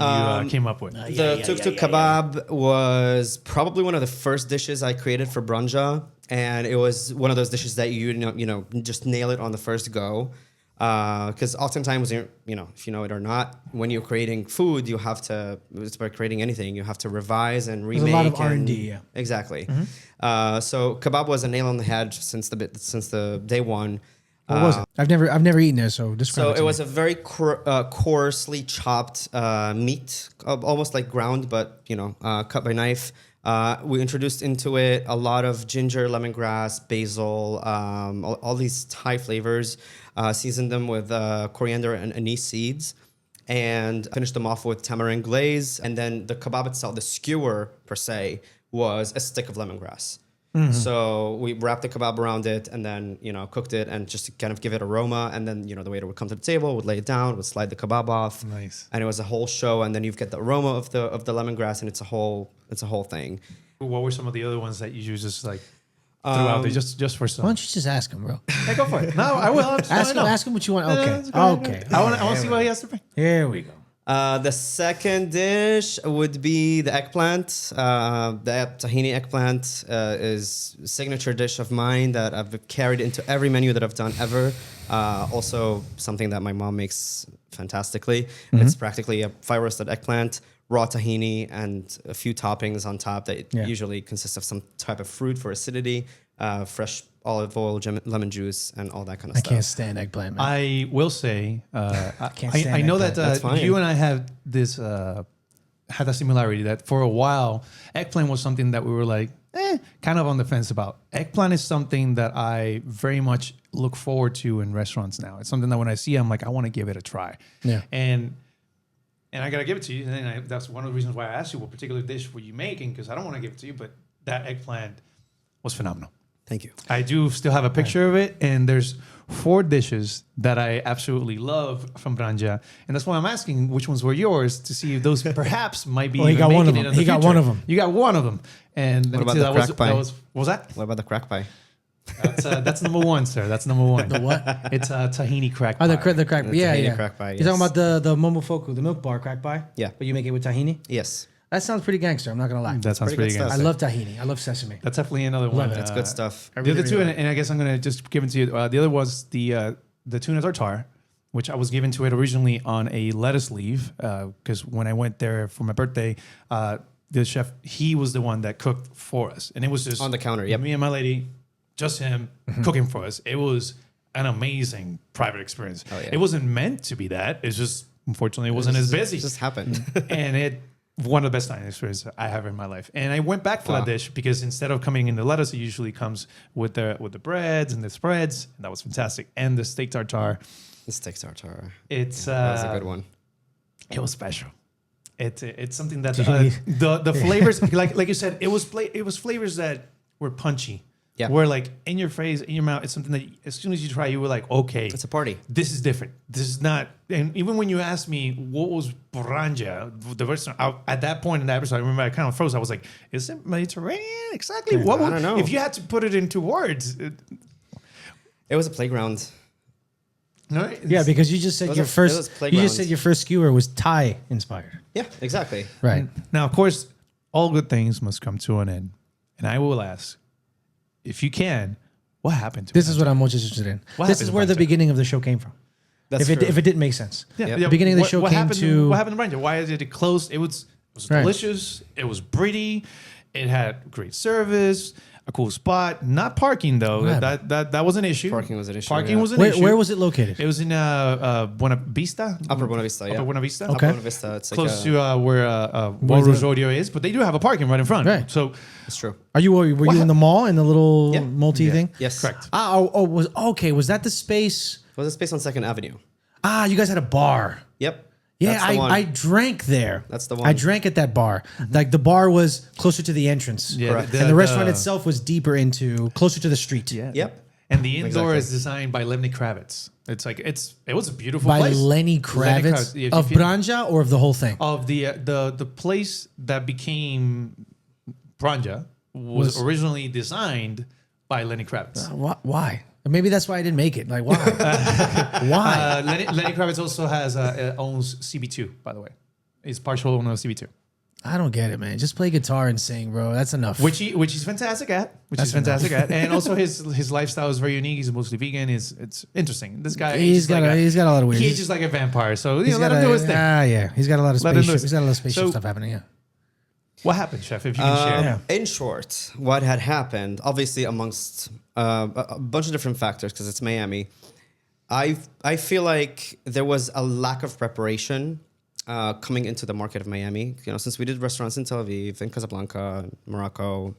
Speaker 2: you came up with?
Speaker 3: The tuk-tuk kebab was probably one of the first dishes I created for Branja. And it was one of those dishes that you just nail it on the first go. Because oftentimes, if you know it or not, when you're creating food, you have to, it's about creating anything, you have to revise and remake.
Speaker 1: There's a lot of R&D, yeah.
Speaker 3: Exactly. So kebab was a nail on the head since the day one.
Speaker 1: What was it? I've never eaten there, so describe
Speaker 3: So
Speaker 1: it to
Speaker 3: it was
Speaker 1: me.
Speaker 3: a very coarsely chopped meat, almost like ground, but cut by knife. We introduced into it a lot of ginger, lemongrass, basil, all these Thai flavors. Seasoned them with coriander and anise seeds, and finished them off with tamarind glaze. And then the kebab itself, the skewer per se, was a stick of lemongrass. So we wrapped the kebab around it and then, cooked it and just to kind of give it aroma. And then, the waiter would come to the table, would lay it down, would slide the kebab off.
Speaker 2: Nice.
Speaker 3: And it was a whole show. And then you get the aroma of the lemongrass, and it's a whole thing.
Speaker 2: What were some of the other ones that you just like threw out there just for
Speaker 1: Why
Speaker 2: some?
Speaker 1: don't you just ask him, bro?
Speaker 2: Hey, go for it. No, I will.
Speaker 1: Ask him what you want. Okay. Okay.
Speaker 2: I want to see what he has to bring.
Speaker 1: Here we go.
Speaker 3: The second dish would be the eggplant. The tahini eggplant is a signature dish of mine that I've carried into every menu that I've done ever. Also, something that my mom makes fantastically. It's practically a fire-roasted eggplant, raw tahini, and a few toppings on top that usually consists of some type of fruit for acidity, fresh olive oil, lemon juice, and all that kind of
Speaker 1: I
Speaker 3: stuff.
Speaker 1: can't stand eggplant, man.
Speaker 2: I will say,
Speaker 1: can't stand
Speaker 2: I know
Speaker 1: eggplant.
Speaker 2: that
Speaker 3: That's fine.
Speaker 2: you and I have this had a similarity that for a while eggplant was something that we were like kind of on the fence about. Eggplant is something that I very much look forward to in restaurants now. It's something that when I see, I'm like, I want to give it a try.
Speaker 1: Yeah.
Speaker 2: And I gotta give it to you. And that's one of the reasons why I asked you what particular dish were you making, because I don't want to give it to you, but that eggplant was phenomenal.
Speaker 3: Thank you.
Speaker 2: I do still have a picture of it, and there's 4 dishes that I absolutely love from Branja, and that's why I'm asking which ones were yours to see if those perhaps might be.
Speaker 1: Well, he
Speaker 2: even
Speaker 1: got one of
Speaker 2: making it
Speaker 1: them.
Speaker 2: in the
Speaker 1: He got
Speaker 2: future.
Speaker 1: one of them.
Speaker 2: You got one of them, and
Speaker 3: What
Speaker 2: let me
Speaker 3: about
Speaker 2: see,
Speaker 3: the crack pie?
Speaker 2: what was that?
Speaker 3: What about the crack pie?
Speaker 2: That's number 1, sir. That's number 1.
Speaker 1: The what?
Speaker 2: It's a tahini crack pie.
Speaker 1: Oh, the crack.
Speaker 3: The
Speaker 1: Yeah,
Speaker 3: tahini
Speaker 1: yeah.
Speaker 3: crack pie,
Speaker 1: You're talking
Speaker 3: yes.
Speaker 1: about the momofuku, the milk bar crack pie?
Speaker 3: Yeah.
Speaker 1: But you make it with tahini?
Speaker 3: Yes.
Speaker 1: That sounds pretty gangster. I'm not gonna lie.
Speaker 2: That sounds
Speaker 3: pretty
Speaker 2: pretty
Speaker 3: good
Speaker 2: good.
Speaker 1: I love tahini. I love sesame.
Speaker 2: That's definitely another one.
Speaker 1: it.
Speaker 3: That's good stuff.
Speaker 2: The other
Speaker 1: really
Speaker 2: two,
Speaker 1: love
Speaker 2: and I guess I'm gonna just give it to you. The other was the tuna tartare, which I was given to it originally on a lettuce leaf because when I went there for my birthday, the chef, he was the one that cooked for us, and it was just
Speaker 3: On the counter, yep.
Speaker 2: me and my lady, just him cooking for us. It was an amazing private experience.
Speaker 3: Oh, yeah.
Speaker 2: It wasn't meant to be that. It's just unfortunately it wasn't as busy,
Speaker 3: It just happened.
Speaker 2: and it. One of the best dining experiences I have in my life, and I went back for
Speaker 3: Wow.
Speaker 2: that dish because instead of coming in the lettuce, it usually comes with the breads and the spreads, and that was fantastic. And the steak tartare,
Speaker 3: The steak tartare.
Speaker 2: it's
Speaker 3: That was a good one.
Speaker 2: It was special. It's something that
Speaker 1: you-
Speaker 2: the flavors, like you said, it was flavors that were punchy.
Speaker 3: Yeah.
Speaker 2: Were like in your face, in your mouth. It's something that as soon as you try, you were like, okay,
Speaker 3: It's a party.
Speaker 2: this is different. This is not. And even when you asked me what was Branja, the restaurant, at that point in that episode, I remember I kind of froze. I was like, is it Mediterranean? Exactly. What
Speaker 3: I don't know.
Speaker 2: If you had to put it into words.
Speaker 3: It was a playground.
Speaker 2: No,
Speaker 1: Yeah, because you just said
Speaker 3: Those
Speaker 1: your
Speaker 3: are-
Speaker 1: first.
Speaker 3: those
Speaker 1: You just
Speaker 3: playgrounds.
Speaker 1: said your first skewer was Thai inspired.
Speaker 3: Yeah, exactly.
Speaker 1: Right.
Speaker 2: Now, of course, all good things must come to an end. And I will ask, if you can, what happened to
Speaker 1: This
Speaker 2: it?
Speaker 1: is what I'm most interested in.
Speaker 2: What
Speaker 1: This
Speaker 2: happened
Speaker 1: is
Speaker 2: to
Speaker 1: where the
Speaker 2: Branja?
Speaker 1: beginning of the show came from.
Speaker 3: That's
Speaker 1: if
Speaker 3: true.
Speaker 1: it didn't make sense.
Speaker 3: Yep.
Speaker 1: The beginning of the show came
Speaker 2: happened
Speaker 1: to-
Speaker 2: what happened to Branja? Why did it close? It was
Speaker 1: Right.
Speaker 2: delicious. It was pretty. It had great service, a cool spot. Not parking though.
Speaker 1: What
Speaker 2: That was an issue.
Speaker 3: Parking was an issue,
Speaker 2: Parking
Speaker 3: yeah.
Speaker 2: was an
Speaker 1: Where,
Speaker 2: issue.
Speaker 1: where was it located?
Speaker 2: It was in Buena Vista.
Speaker 3: Upper Buena Vista, yeah.
Speaker 2: Upper Buena Vista.
Speaker 1: Okay.
Speaker 3: Upper Buena Vista. It's
Speaker 2: Close
Speaker 3: like
Speaker 2: to where
Speaker 1: Where's it?
Speaker 2: Rosario is, but they do have a parking right in front.
Speaker 1: Right.
Speaker 2: So
Speaker 3: it's true.
Speaker 1: Were you in the mall in the little
Speaker 3: Yeah.
Speaker 1: multi thing?
Speaker 3: Yes.
Speaker 2: correct.
Speaker 1: Was that the space?
Speaker 3: It was a space on 2nd Avenue.
Speaker 1: You guys had a bar.
Speaker 3: Yep.
Speaker 1: Yeah,
Speaker 3: That's the one.
Speaker 1: I drank there.
Speaker 3: That's the
Speaker 1: I
Speaker 3: one.
Speaker 1: drank at that bar. Like the bar was closer to the entrance.
Speaker 2: Yeah,
Speaker 3: Correct.
Speaker 1: And the restaurant itself was deeper into closer to the street.
Speaker 2: Yeah.
Speaker 3: Yep.
Speaker 2: And the indoor
Speaker 3: Exactly.
Speaker 2: is designed by Lenny Kravitz. It was a beautiful
Speaker 1: By
Speaker 2: place.
Speaker 1: Lenny Kravitz
Speaker 2: Yeah, if
Speaker 1: of
Speaker 2: you-
Speaker 1: Branja or of the whole thing?
Speaker 2: of the place that became Branja was
Speaker 1: Was-
Speaker 2: originally designed by Lenny Kravitz.
Speaker 1: Why? Maybe that's why I didn't make it. Like why? Why?
Speaker 2: Lenny Kravitz also has owns CB2, by the way. He's partial owner of CB2,
Speaker 1: I don't get it, man. Just play guitar and sing, bro. That's enough.
Speaker 2: which he's fantastic at. And also his lifestyle is very unique. He's mostly vegan. It's interesting. This guy
Speaker 1: he's got a lot of weird.
Speaker 2: he ages like a vampire. So
Speaker 1: he's
Speaker 2: let
Speaker 1: got
Speaker 2: him do his thing.
Speaker 1: Yeah. He's got a lot of
Speaker 2: Let him do
Speaker 1: spaceship.
Speaker 2: his-
Speaker 1: He's got a lot of spaceship
Speaker 2: So-
Speaker 1: stuff happening. Yeah.
Speaker 2: What happened, chef? If you can share.
Speaker 1: Yeah.
Speaker 3: In short, what had happened, obviously amongst a bunch of different factors, because it's Miami, I feel like there was a lack of preparation coming into the market of Miami. You know, since we did restaurants in Tel Aviv, in Casablanca, Morocco,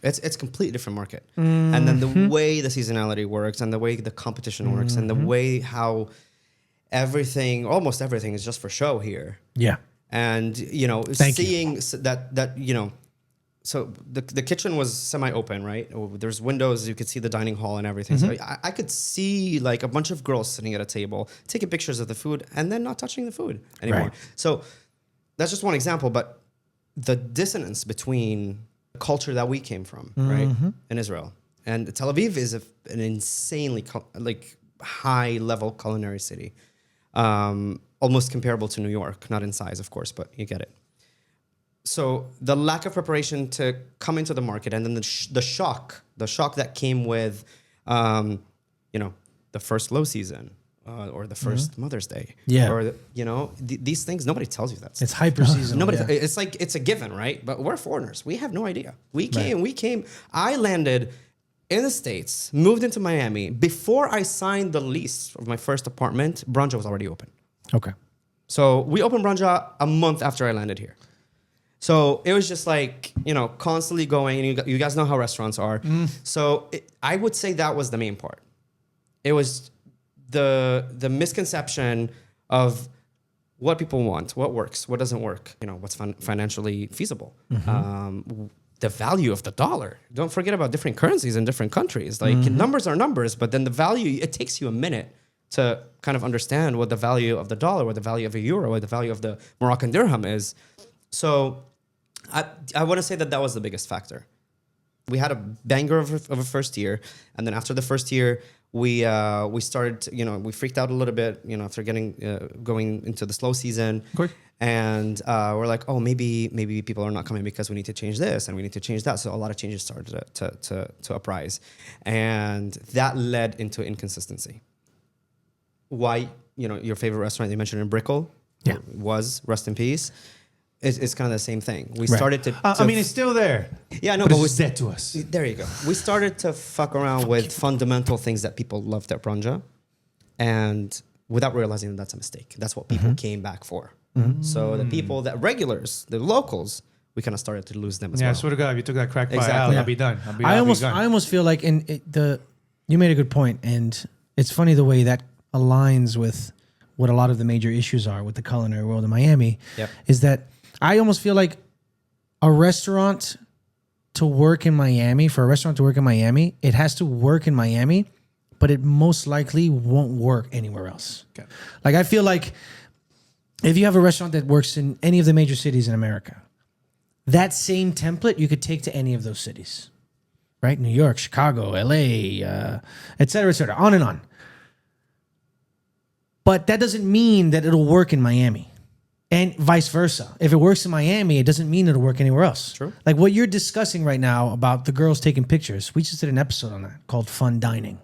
Speaker 3: it's a completely different market. And then the way the seasonality works, and the way the competition works, and the way how almost everything is just for show here.
Speaker 1: Yeah.
Speaker 3: And you know, seeing that you know. So the kitchen was semi-open, right? There's windows, you could see the dining hall and everything. So I could see like a bunch of girls sitting at a table, taking pictures of the food and then not touching the food anymore.
Speaker 1: Right.
Speaker 3: So that's just one example, but the dissonance between the culture that we came from, right, in Israel. And Tel Aviv is an insanely high-level culinary city, almost comparable to New York, not in size, of course, but you get it. So the lack of preparation to come into the market, and then the shock that came with, you know, the first low season or the first Mother's Day, or these things. Nobody tells you that.
Speaker 1: It's hyper seasonal.
Speaker 3: It's like it's a given, right? But we're foreigners. We have no idea. We came. I landed in the States, moved into Miami. Before I signed the lease of my first apartment, Branja was already open.
Speaker 1: Okay.
Speaker 3: So we opened Branja a month after I landed here. So it was just like, you know, constantly going, and you guys know how restaurants are. So I would say that was the main part. It was the misconception of what people want, what works, what doesn't work, you know, what's financially feasible. The value of the dollar. Don't forget about different currencies in different countries. Like numbers are numbers, but then the value, it takes you a minute to kind of understand what the value of the dollar, what the value of a euro, what the value of the Moroccan dirham is. So I want to say that was the biggest factor. We had a banger of a first year, and then after the first year, we started, you know, we freaked out a little bit, you know, after going into the slow season, and we're like, oh, maybe people are not coming because we need to change this and we need to change that. So a lot of changes started to uprise, and that led into inconsistency. Why, you know, your favorite restaurant you mentioned in Brickell, was, rest in peace. It's kind of the same thing. We started to
Speaker 2: I mean, it's still there.
Speaker 3: Yeah, no,
Speaker 2: but
Speaker 3: but
Speaker 2: it's dead to us.
Speaker 3: There you go. We started to fuck around with fundamental things that people loved at Branja, and without realizing that that's a mistake. That's what people came back for. So the people, that regulars, the locals, we kind of started to lose them as well.
Speaker 2: Yeah, I swear to God, if you took that crack pie
Speaker 3: Exactly.
Speaker 2: out,
Speaker 3: Yeah.
Speaker 2: I'll be done.
Speaker 1: I almost feel like you made a good point, and it's funny the way that aligns with what a lot of the major issues are with the culinary world in Miami. Is that I almost feel like for a restaurant to work in Miami, it has to work in Miami, but it most likely won't work anywhere else.
Speaker 2: Okay.
Speaker 1: Like I feel like if you have a restaurant that works in any of the major cities in America, that same template you could take to any of those cities, right? New York, Chicago, LA, et cetera, on and on. But that doesn't mean that it'll work in Miami. And vice versa. If it works in Miami, it doesn't mean it'll work anywhere else.
Speaker 3: True.
Speaker 1: Like what you're discussing right now about the girls taking pictures, we just did an episode on that called Fun Dining.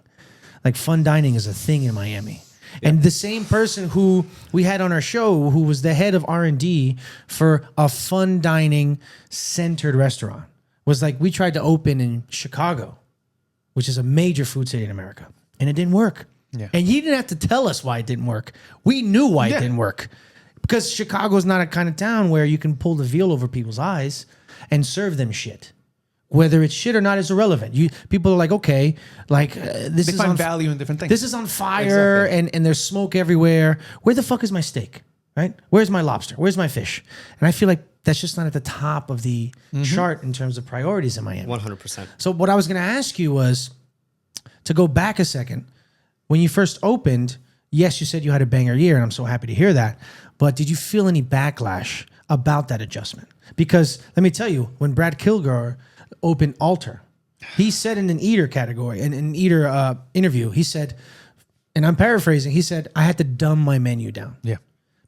Speaker 1: Like fun dining is a thing in Miami. Yeah. And the same person who we had on our show, who was the head of R&D for a fun dining centered restaurant, was like, we tried to open in Chicago, which is a major food city in America, and it didn't work.
Speaker 2: Yeah.
Speaker 1: And he didn't have to tell us why it didn't work. We knew why it didn't work. Because Chicago's not a kind of town where you can pull the veal over people's eyes and serve them shit. Whether it's shit or not is irrelevant. People are like, okay, like this
Speaker 2: They
Speaker 1: is
Speaker 2: find
Speaker 1: on
Speaker 2: value in different things.
Speaker 1: This is on fire and there's smoke everywhere. Where the fuck is my steak? Right? Where's my lobster? Where's my fish? And I feel like that's just not at the top of the chart in terms of priorities in Miami.
Speaker 3: 100%.
Speaker 1: So what I was going to ask you was to go back a second. When you first opened, yes, you said you had a banger year, and I'm so happy to hear that. But did you feel any backlash about that adjustment? Because let me tell you, when Brad Kilgore opened Alter, he said in an eater category, in an eater interview, he said, and I'm paraphrasing, he said, I had to dumb my menu down.
Speaker 2: Yeah.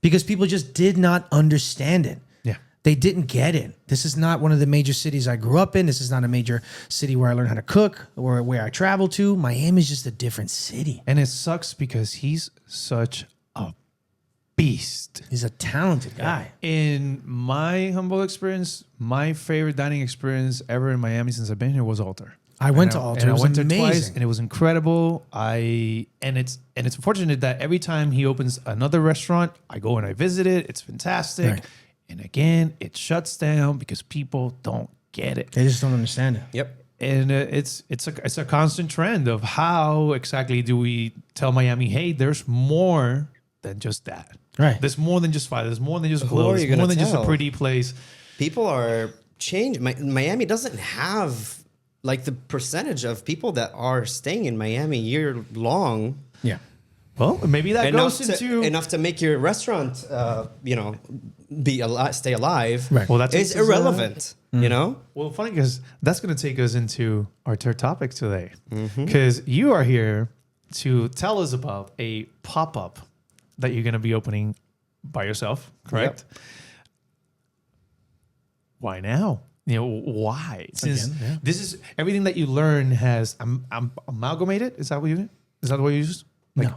Speaker 1: Because people just did not understand it.
Speaker 2: Yeah.
Speaker 1: They didn't get it. This is not one of the major cities I grew up in. This is not a major city where I learned how to cook or where I travel to. Miami is just a different city.
Speaker 2: And it sucks because he's such a beast.
Speaker 1: He's a talented guy.
Speaker 2: In my humble experience, my favorite dining experience ever in Miami since I've been here was Alter.
Speaker 1: I went to Alter.
Speaker 2: And
Speaker 1: It was
Speaker 2: I went there twice,
Speaker 1: amazing.
Speaker 2: and it was incredible. It's unfortunate that every time he opens another restaurant, I go and I visit it. It's fantastic,
Speaker 1: Right.
Speaker 2: and again, it shuts down because people don't get it.
Speaker 1: They just don't understand it.
Speaker 3: Yep.
Speaker 2: And it's a constant trend of how exactly do we tell Miami, hey, there's more than just that.
Speaker 1: Right.
Speaker 2: There's more than just fire. There's more than just
Speaker 3: Who
Speaker 2: glow.
Speaker 3: are you
Speaker 2: There's more
Speaker 3: gonna
Speaker 2: than just a
Speaker 3: tell?
Speaker 2: pretty place.
Speaker 3: People are changing. Miami doesn't have like the percentage of people that are staying in Miami year long
Speaker 1: Yeah.
Speaker 2: Well, maybe that goes into
Speaker 3: enough to make your restaurant, be alive, stay alive.
Speaker 1: Right.
Speaker 2: Well, that
Speaker 3: is
Speaker 2: takes us,
Speaker 3: irrelevant. You know.
Speaker 2: Well, funny because that's going to take us into our third topic today.
Speaker 3: Mm-hmm.
Speaker 2: Because you are here to tell us about a pop-up that you're going to be opening by yourself, correct? Why now? You know, why? Since
Speaker 1: Again, yeah.
Speaker 2: this is everything that you learn has amalgamated. Is that what you? Is that the way you use?
Speaker 1: No.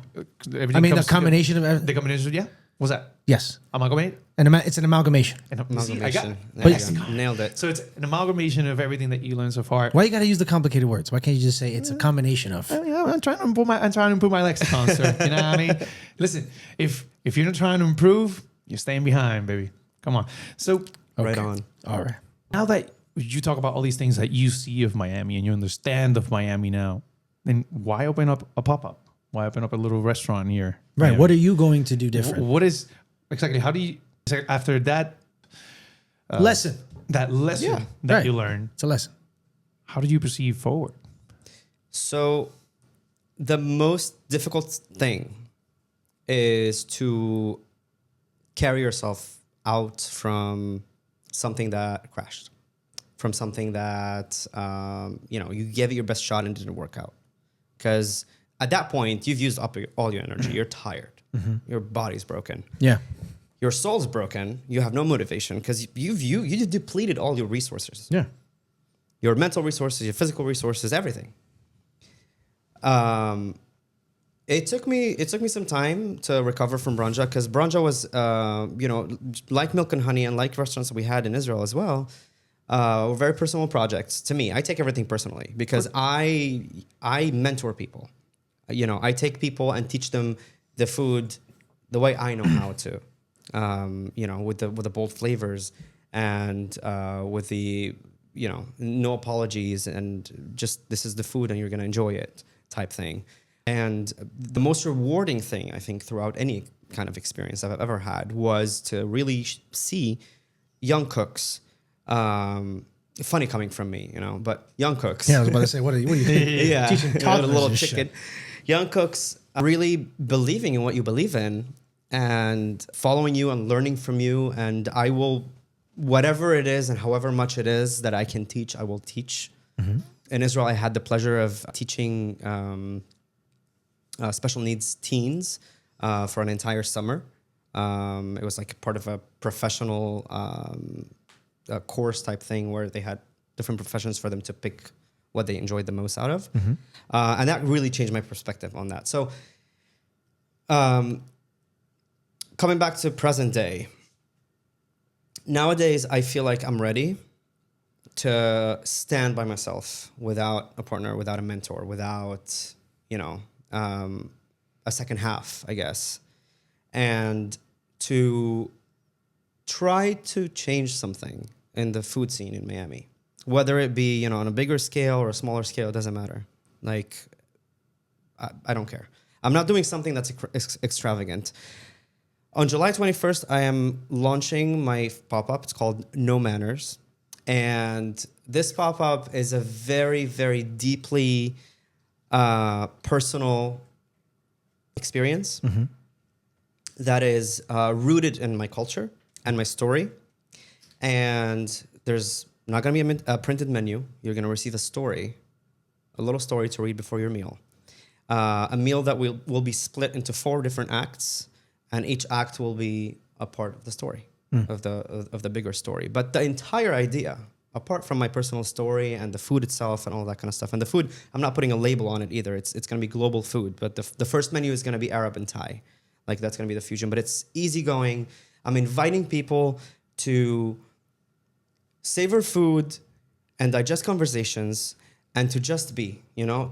Speaker 2: Everything
Speaker 1: I mean, the
Speaker 2: comes together-
Speaker 1: combination of
Speaker 2: the combination. Yeah. What's that?
Speaker 1: yes,
Speaker 2: Amalgamate.
Speaker 1: it's an amalgamation.
Speaker 2: And see, I got.
Speaker 3: Amalgamation. There
Speaker 1: But-
Speaker 3: you go. Nailed it.
Speaker 2: So it's an amalgamation of everything that you learned so far.
Speaker 1: Why you got to use the complicated words? Why can't you just say it's a combination of?
Speaker 2: I'm trying to improve my lexicon, sir. You know what I mean? Listen, if you're not trying to improve, you're staying behind, baby. Come on. So
Speaker 3: Right
Speaker 1: Okay.
Speaker 3: on.
Speaker 1: All right.
Speaker 2: now that you talk about all these things that you see of Miami and you understand of Miami now, then why open up a pop-up? Why open up a little restaurant here?
Speaker 1: Right.
Speaker 2: Miami?
Speaker 1: What are you going to do different?
Speaker 2: What is exactly? How do you after that
Speaker 1: Lesson.
Speaker 2: that lesson
Speaker 3: Yeah,
Speaker 2: that
Speaker 1: right.
Speaker 2: you learn?
Speaker 1: It's a lesson.
Speaker 2: How do you proceed forward?
Speaker 3: So, the most difficult thing is to carry yourself out from something that crashed, from something that you gave it your best shot and didn't work out. Because at that point, you've used up all your energy. You're tired. Your body's broken.
Speaker 1: Yeah.
Speaker 3: Your soul's broken. You have no motivation because you depleted all your resources.
Speaker 1: Yeah.
Speaker 3: Your mental resources, your physical resources, everything. It took me some time to recover from Branja because Branja was, like Milk and Honey and like restaurants that we had in Israel as well, were very personal projects to me. I take everything personally because I mentor people. I take people and teach them the food the way I know how to. With the bold flavors and with the no apologies and just this is the food and you're gonna enjoy it type thing. And the most rewarding thing I think throughout any kind of experience I've ever had was to really see young cooks. Funny coming from me, but young cooks.
Speaker 1: Yeah. I was about to say, what are you
Speaker 3: Yeah,
Speaker 1: teaching
Speaker 3: a
Speaker 1: toddlers
Speaker 3: little
Speaker 1: and
Speaker 3: chicken.
Speaker 1: shit?
Speaker 3: Young cooks really believing in what you believe in and following you and learning from you. And I will, whatever it is and however much it is that I can teach, I will teach.
Speaker 1: Mm-hmm.
Speaker 3: In Israel, I had the pleasure of teaching special needs teens for an entire summer. It was like part of a professional course type thing where they had different professions for them to pick what they enjoyed the most out of. And that really changed my perspective on that. So coming back to present day, nowadays I feel like I'm ready to stand by myself without a partner, without a mentor, without, a second half, I guess. And to try to change something in the food scene in Miami. Whether it be, on a bigger scale or a smaller scale, it doesn't matter. Like, I don't care. I'm not doing something that's extravagant. On July 21st, I am launching my pop-up. It's called No Manners. And this pop-up is a very, very deeply personal experience that is rooted in my culture and my story. And there's not going to be a printed menu. You're going to receive a story, a little story to read before your meal. A meal that will be split into 4 different acts, and each act will be a part of the story, of the bigger story. But the entire idea, apart from my personal story and the food itself and all that kind of stuff, and the food, I'm not putting a label on it either. It's going to be global food, but the first menu is going to be Arab and Thai. Like that's going to be the fusion, but it's easygoing. I'm inviting people to savor food and digest conversations and to just be,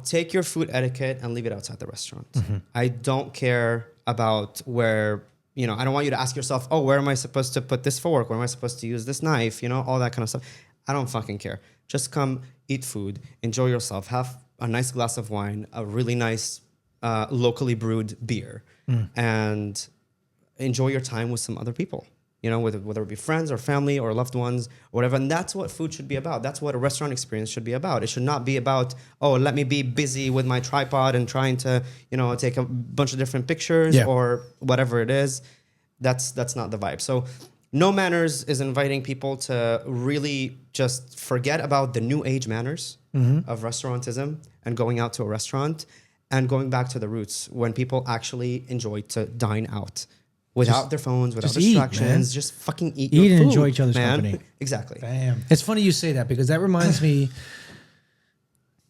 Speaker 3: take your food etiquette and leave it outside the restaurant. I don't care about where, I don't want you to ask yourself, oh, where am I supposed to put this fork? Where am I supposed to use this knife? All that kind of stuff. I don't fucking care. Just come, eat food, enjoy yourself, have a nice glass of wine, a really nice locally brewed beer, and enjoy your time with some other people. Whether it be friends or family or loved ones or whatever. And that's what food should be about. That's what a restaurant experience should be about. It should not be about, oh, let me be busy with my tripod and trying to, take a bunch of different pictures or whatever it is. That's not the vibe. So No Manners is inviting people to really just forget about the new age manners of restaurantism and going out to a restaurant and going back to the roots when people actually enjoy to dine out. Without their phones, without distractions, just fucking eat your food,
Speaker 1: and enjoy each other's company.
Speaker 3: Exactly.
Speaker 2: Damn.
Speaker 1: It's funny you say that because that reminds me,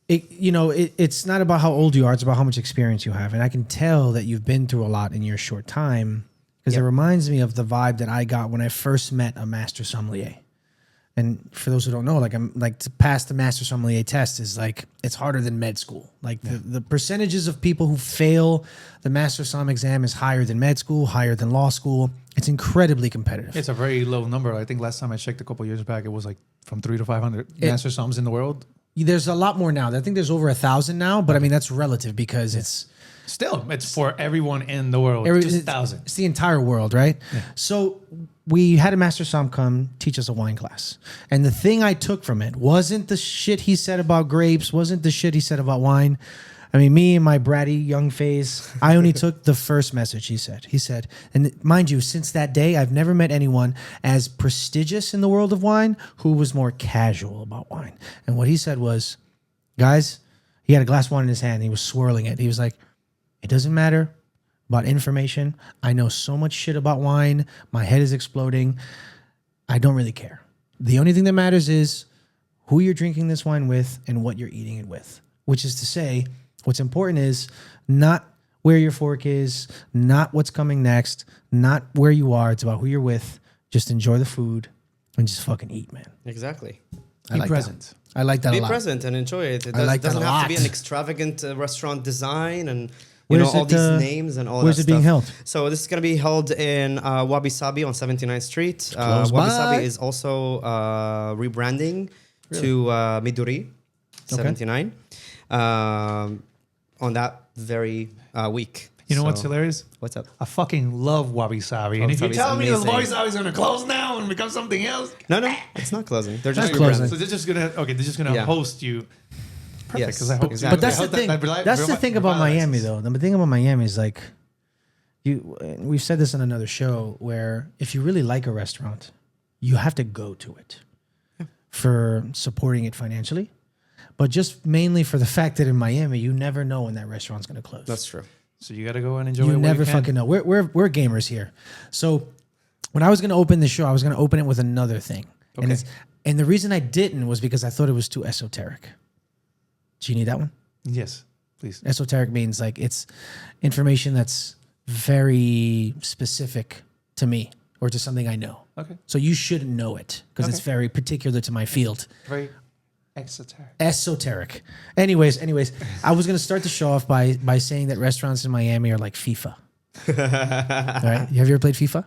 Speaker 1: it's not about how old you are, it's about how much experience you have. And I can tell that you've been through a lot in your short time because it reminds me of the vibe that I got when I first met a master sommelier. And for those who don't know, to pass the master sommelier test is it's harder than med school. The percentages of people who fail the master somm exam is higher than med school, higher than law school. It's incredibly competitive.
Speaker 2: It's a very low number. I think last time I checked a couple of years back, it was from 300 to 500 master somms in the world.
Speaker 1: There's a lot more now. I think there's over 1,000 now, but I mean, that's relative because it's
Speaker 2: for everyone in the world. Just 1,000.
Speaker 1: It's the entire world, right? Yeah. So we had a master somm come teach us a wine class. And the thing I took from it wasn't the shit he said about grapes, wasn't the shit he said about wine. I mean, me and my bratty young face, I only took the first message he said. He said, and mind you, since that day, I've never met anyone as prestigious in the world of wine who was more casual about wine. And what he said was, guys, he had a glass of wine in his hand. He was swirling it. He was like, it doesn't matter about information. I know so much shit about wine. My head is exploding. I don't really care. The only thing that matters is who you're drinking this wine with and what you're eating it with, which is to say, what's important is not where your fork is, not what's coming next, not where you are. It's about who you're with. Just enjoy the food and just fucking eat, man.
Speaker 3: Exactly.
Speaker 1: Be
Speaker 2: present.
Speaker 1: I like that a lot.
Speaker 3: Be present and enjoy it. It doesn't have to be an extravagant restaurant design and all these names and all that stuff.
Speaker 1: Where's it being held?
Speaker 3: So this is going to be held in Wabi Sabi on 79th Street. Wabi Sabi is also rebranding to Midori 79 on that very week.
Speaker 2: You know what's hilarious?
Speaker 3: What's up?
Speaker 2: I fucking love Wabi Sabi. And if you're telling me that Wabi Sabi is going to close now and become something else.
Speaker 3: No, it's not closing. They're just
Speaker 1: closing.
Speaker 2: So they're just going to host you. Perfect.
Speaker 3: Yes, exactly.
Speaker 1: But that's the thing. That's the thing about Miami, though. The thing about Miami is we've said this on another show where if you really like a restaurant, you have to go to it for supporting it financially, but just mainly for the fact that in Miami, you never know when that restaurant's going to close.
Speaker 3: That's true.
Speaker 2: So you got to go and enjoy it.
Speaker 1: You never fucking know. We're gamers here. So when I was going to open the show, I was going to open it with another thing. Okay. And the reason I didn't was because I thought it was too esoteric. Do you need that one?
Speaker 2: Yes, please.
Speaker 1: Esoteric means it's information that's very specific to me or to something I know.
Speaker 2: Okay.
Speaker 1: So you shouldn't know it because it's very particular to my field.
Speaker 2: Very exoteric.
Speaker 1: Esoteric. Anyways, I was going to start the show off by saying that restaurants in Miami are like FIFA. All right? Have you ever played FIFA?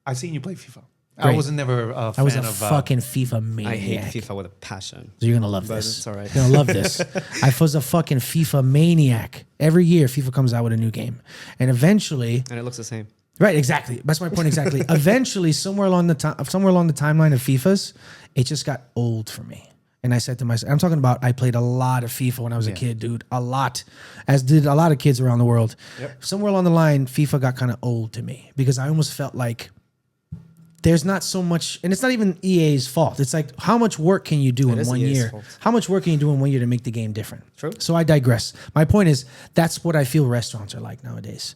Speaker 2: I've seen you play FIFA.
Speaker 1: Great.
Speaker 2: I was never a fan
Speaker 1: I was a
Speaker 2: of
Speaker 1: fucking FIFA maniac.
Speaker 3: I hate FIFA with a passion.
Speaker 1: So you're going to love
Speaker 3: But
Speaker 1: this.
Speaker 3: it's all right.
Speaker 1: You're going to love this. I was a fucking FIFA maniac. Every year, FIFA comes out with a new game. And eventually...
Speaker 3: And it looks the same.
Speaker 1: Right, exactly. That's my point exactly. Eventually, somewhere along the timeline of FIFAs, it just got old for me. And I said to myself, I'm talking about I played a lot of FIFA when I was a kid, dude. A lot. As did a lot of kids around the world. Yep. Somewhere along the line, FIFA got kind of old to me because I almost felt like there's not so much, and it's not even EA's fault. It's like, how much work can you do in 1 year? How much work can you do in 1 year to make the game different?
Speaker 3: True.
Speaker 1: So I digress. My point is, that's what I feel restaurants are like nowadays.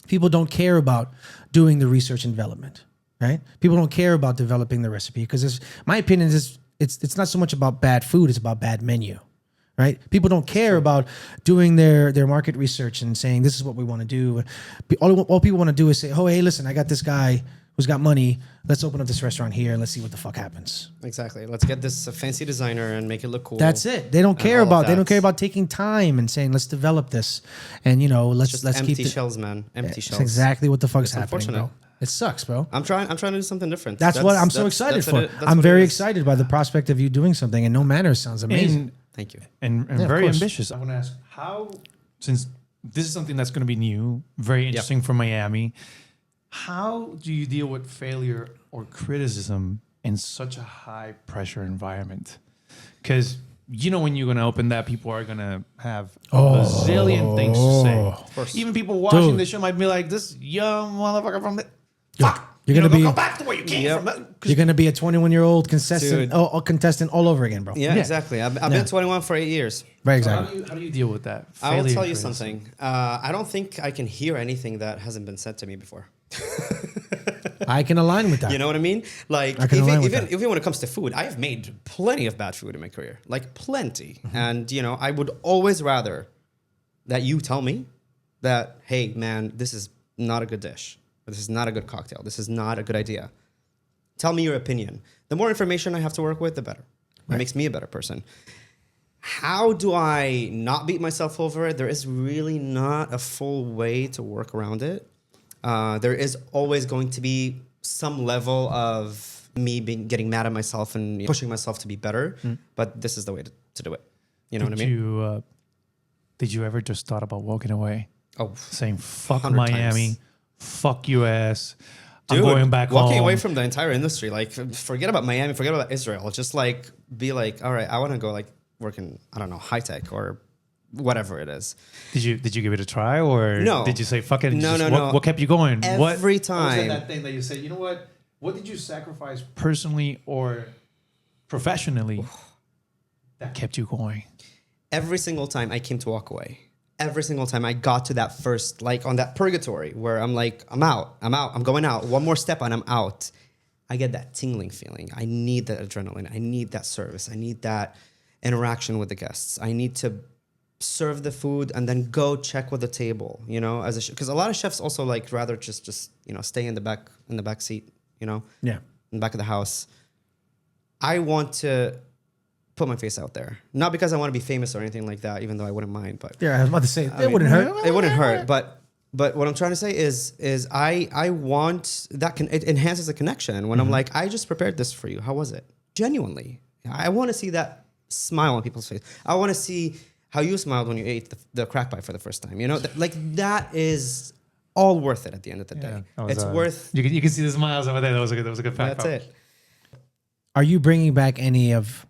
Speaker 1: People don't care about doing the research and development, right? People don't care about developing the recipe because my opinion is it's not so much about bad food, it's about bad menu, right? People don't care about doing their market research and saying, this is what we want to do. All people want to do is say, oh, hey, listen, I got this guy who's got money. Let's open up this restaurant here and let's see what the fuck happens.
Speaker 3: Exactly. Let's get this fancy designer and make it look cool.
Speaker 1: That's it. They don't care
Speaker 3: all of
Speaker 1: about. They
Speaker 3: that.
Speaker 1: don't care about taking time and saying, "Let's develop this," and let's
Speaker 3: Just
Speaker 1: keep
Speaker 3: empty
Speaker 1: it.
Speaker 3: shells, man. Empty
Speaker 1: That's
Speaker 3: shells.
Speaker 1: exactly what the fuck's
Speaker 3: It's
Speaker 1: happening, bro.
Speaker 3: unfortunate.
Speaker 1: It sucks, bro.
Speaker 3: I'm trying to do something different.
Speaker 1: That's what I'm so excited
Speaker 3: that's
Speaker 1: for.
Speaker 3: what it- that's
Speaker 1: I'm
Speaker 3: what it
Speaker 1: very
Speaker 3: is.
Speaker 1: excited by the prospect of you doing something, and no manners sounds amazing.
Speaker 3: Thank you.
Speaker 2: And
Speaker 1: Yeah, of
Speaker 2: very
Speaker 1: course.
Speaker 2: ambitious. I want to ask how, since this is something that's going to be new, very interesting for Miami, how do you deal with failure or criticism in such a high pressure environment? Because when you're going to open that, people are going to have a bazillion things to say.
Speaker 3: Of course.
Speaker 2: Even people watching
Speaker 1: Dude.
Speaker 2: the show might be like, this young motherfucker from the... Fuck!
Speaker 1: You're gonna be-
Speaker 2: go back to where you came
Speaker 3: Yep.
Speaker 2: from.
Speaker 1: You're gonna be a 21-year-old contestant,
Speaker 3: Dude.
Speaker 1: contestant all over again, bro.
Speaker 3: Yeah, exactly. I've been 21 for 8 years.
Speaker 1: Very
Speaker 2: So
Speaker 1: excited.
Speaker 2: how do you deal with that?
Speaker 3: I will
Speaker 2: Failure
Speaker 3: tell you
Speaker 2: criticism?
Speaker 3: something. I don't think I can hear anything that hasn't been said to me before.
Speaker 1: I can align with that.
Speaker 3: You know what I mean? Like
Speaker 1: I can align with
Speaker 3: even when it comes to food, I have made plenty of bad food in my career, like plenty.
Speaker 1: Mm-hmm.
Speaker 3: And I would always rather that you tell me that, hey man, this is not a good dish, or this is not a good cocktail, this is not a good idea. Tell me your opinion. The more information I have to work with, the better. It makes me a better person. How do I not beat myself over it? There is really not a full way to work around it. There is always going to be some level of me getting mad at myself and pushing myself to be better. But this is the way to do it. You know what I mean?
Speaker 2: Did you ever just thought about walking away?
Speaker 3: Oh,
Speaker 2: Saying, fuck
Speaker 3: 100
Speaker 2: Miami,
Speaker 3: times.
Speaker 2: fuck US,
Speaker 3: dude,
Speaker 2: I'm going back
Speaker 3: walking
Speaker 2: home.
Speaker 3: away from the entire industry. Like, forget about Miami, forget about Israel. Just like be like, all right, I want to go like work in, I don't know, high tech or whatever it is.
Speaker 2: Did you give it a try, or
Speaker 3: No.
Speaker 2: did you say fuck it?
Speaker 3: No,
Speaker 2: Just,
Speaker 3: no.
Speaker 2: What kept you going?
Speaker 3: Every
Speaker 2: what was
Speaker 3: time.
Speaker 2: that thing that you said? You know what? What did you sacrifice personally or professionally that kept you going?
Speaker 3: Every single time I came to walk away, every single time I got to that first, like on that purgatory where I'm like, I'm out, I'm going out. One more step and I'm out. I get that tingling feeling. I need that adrenaline. I need that service. I need that interaction with the guests. I need to serve the food and then go check with the table, as a chef. Because a lot of chefs also like rather just stay in the back seat,
Speaker 1: Yeah.
Speaker 3: in the back of the house. I want to put my face out there, not because I want to be famous or anything like that, even though I wouldn't mind. But
Speaker 1: Yeah, I was about to say,
Speaker 3: I
Speaker 1: it
Speaker 3: mean,
Speaker 1: wouldn't hurt.
Speaker 3: It wouldn't hurt. But what I'm trying to say is I want that it enhances the connection when I'm like, I just prepared this for you. How was it? Genuinely, I want to see that smile on people's face. I want to see how you smiled when you ate the crack pie for the first time. That is all worth it at the end of the day.
Speaker 2: That was,
Speaker 3: It's worth.
Speaker 2: You can see the smiles over there. That was a good fact.
Speaker 3: That's it.
Speaker 1: Are you bringing back any of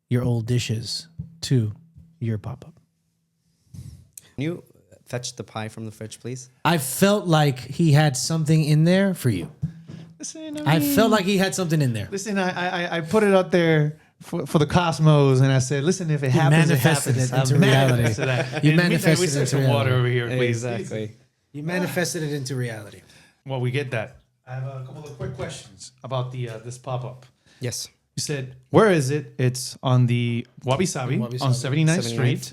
Speaker 1: your old dishes to your pop-up?
Speaker 3: Can you fetch the pie from the fridge, please?
Speaker 1: I felt like he had something in there for you.
Speaker 2: Listen,
Speaker 1: I felt like he had something in there.
Speaker 2: Listen, I put it out there for the cosmos, and I said, listen, if it happens, it
Speaker 1: manifested
Speaker 2: happens.
Speaker 1: it into
Speaker 2: I
Speaker 1: reality.
Speaker 2: manifested that.
Speaker 1: You
Speaker 2: And
Speaker 1: manifested
Speaker 2: we
Speaker 1: it
Speaker 2: serve
Speaker 1: into
Speaker 2: some water
Speaker 1: reality.
Speaker 2: over here, please.
Speaker 3: Exactly.
Speaker 1: You manifested it into reality.
Speaker 2: Well, we get that. I have a couple of quick questions about this pop-up.
Speaker 3: Yes.
Speaker 2: You said, where is it? It's on the Wabi Sabi,
Speaker 1: Wabi
Speaker 2: on
Speaker 1: Sabi.
Speaker 2: 79th
Speaker 3: 79th.
Speaker 2: Street.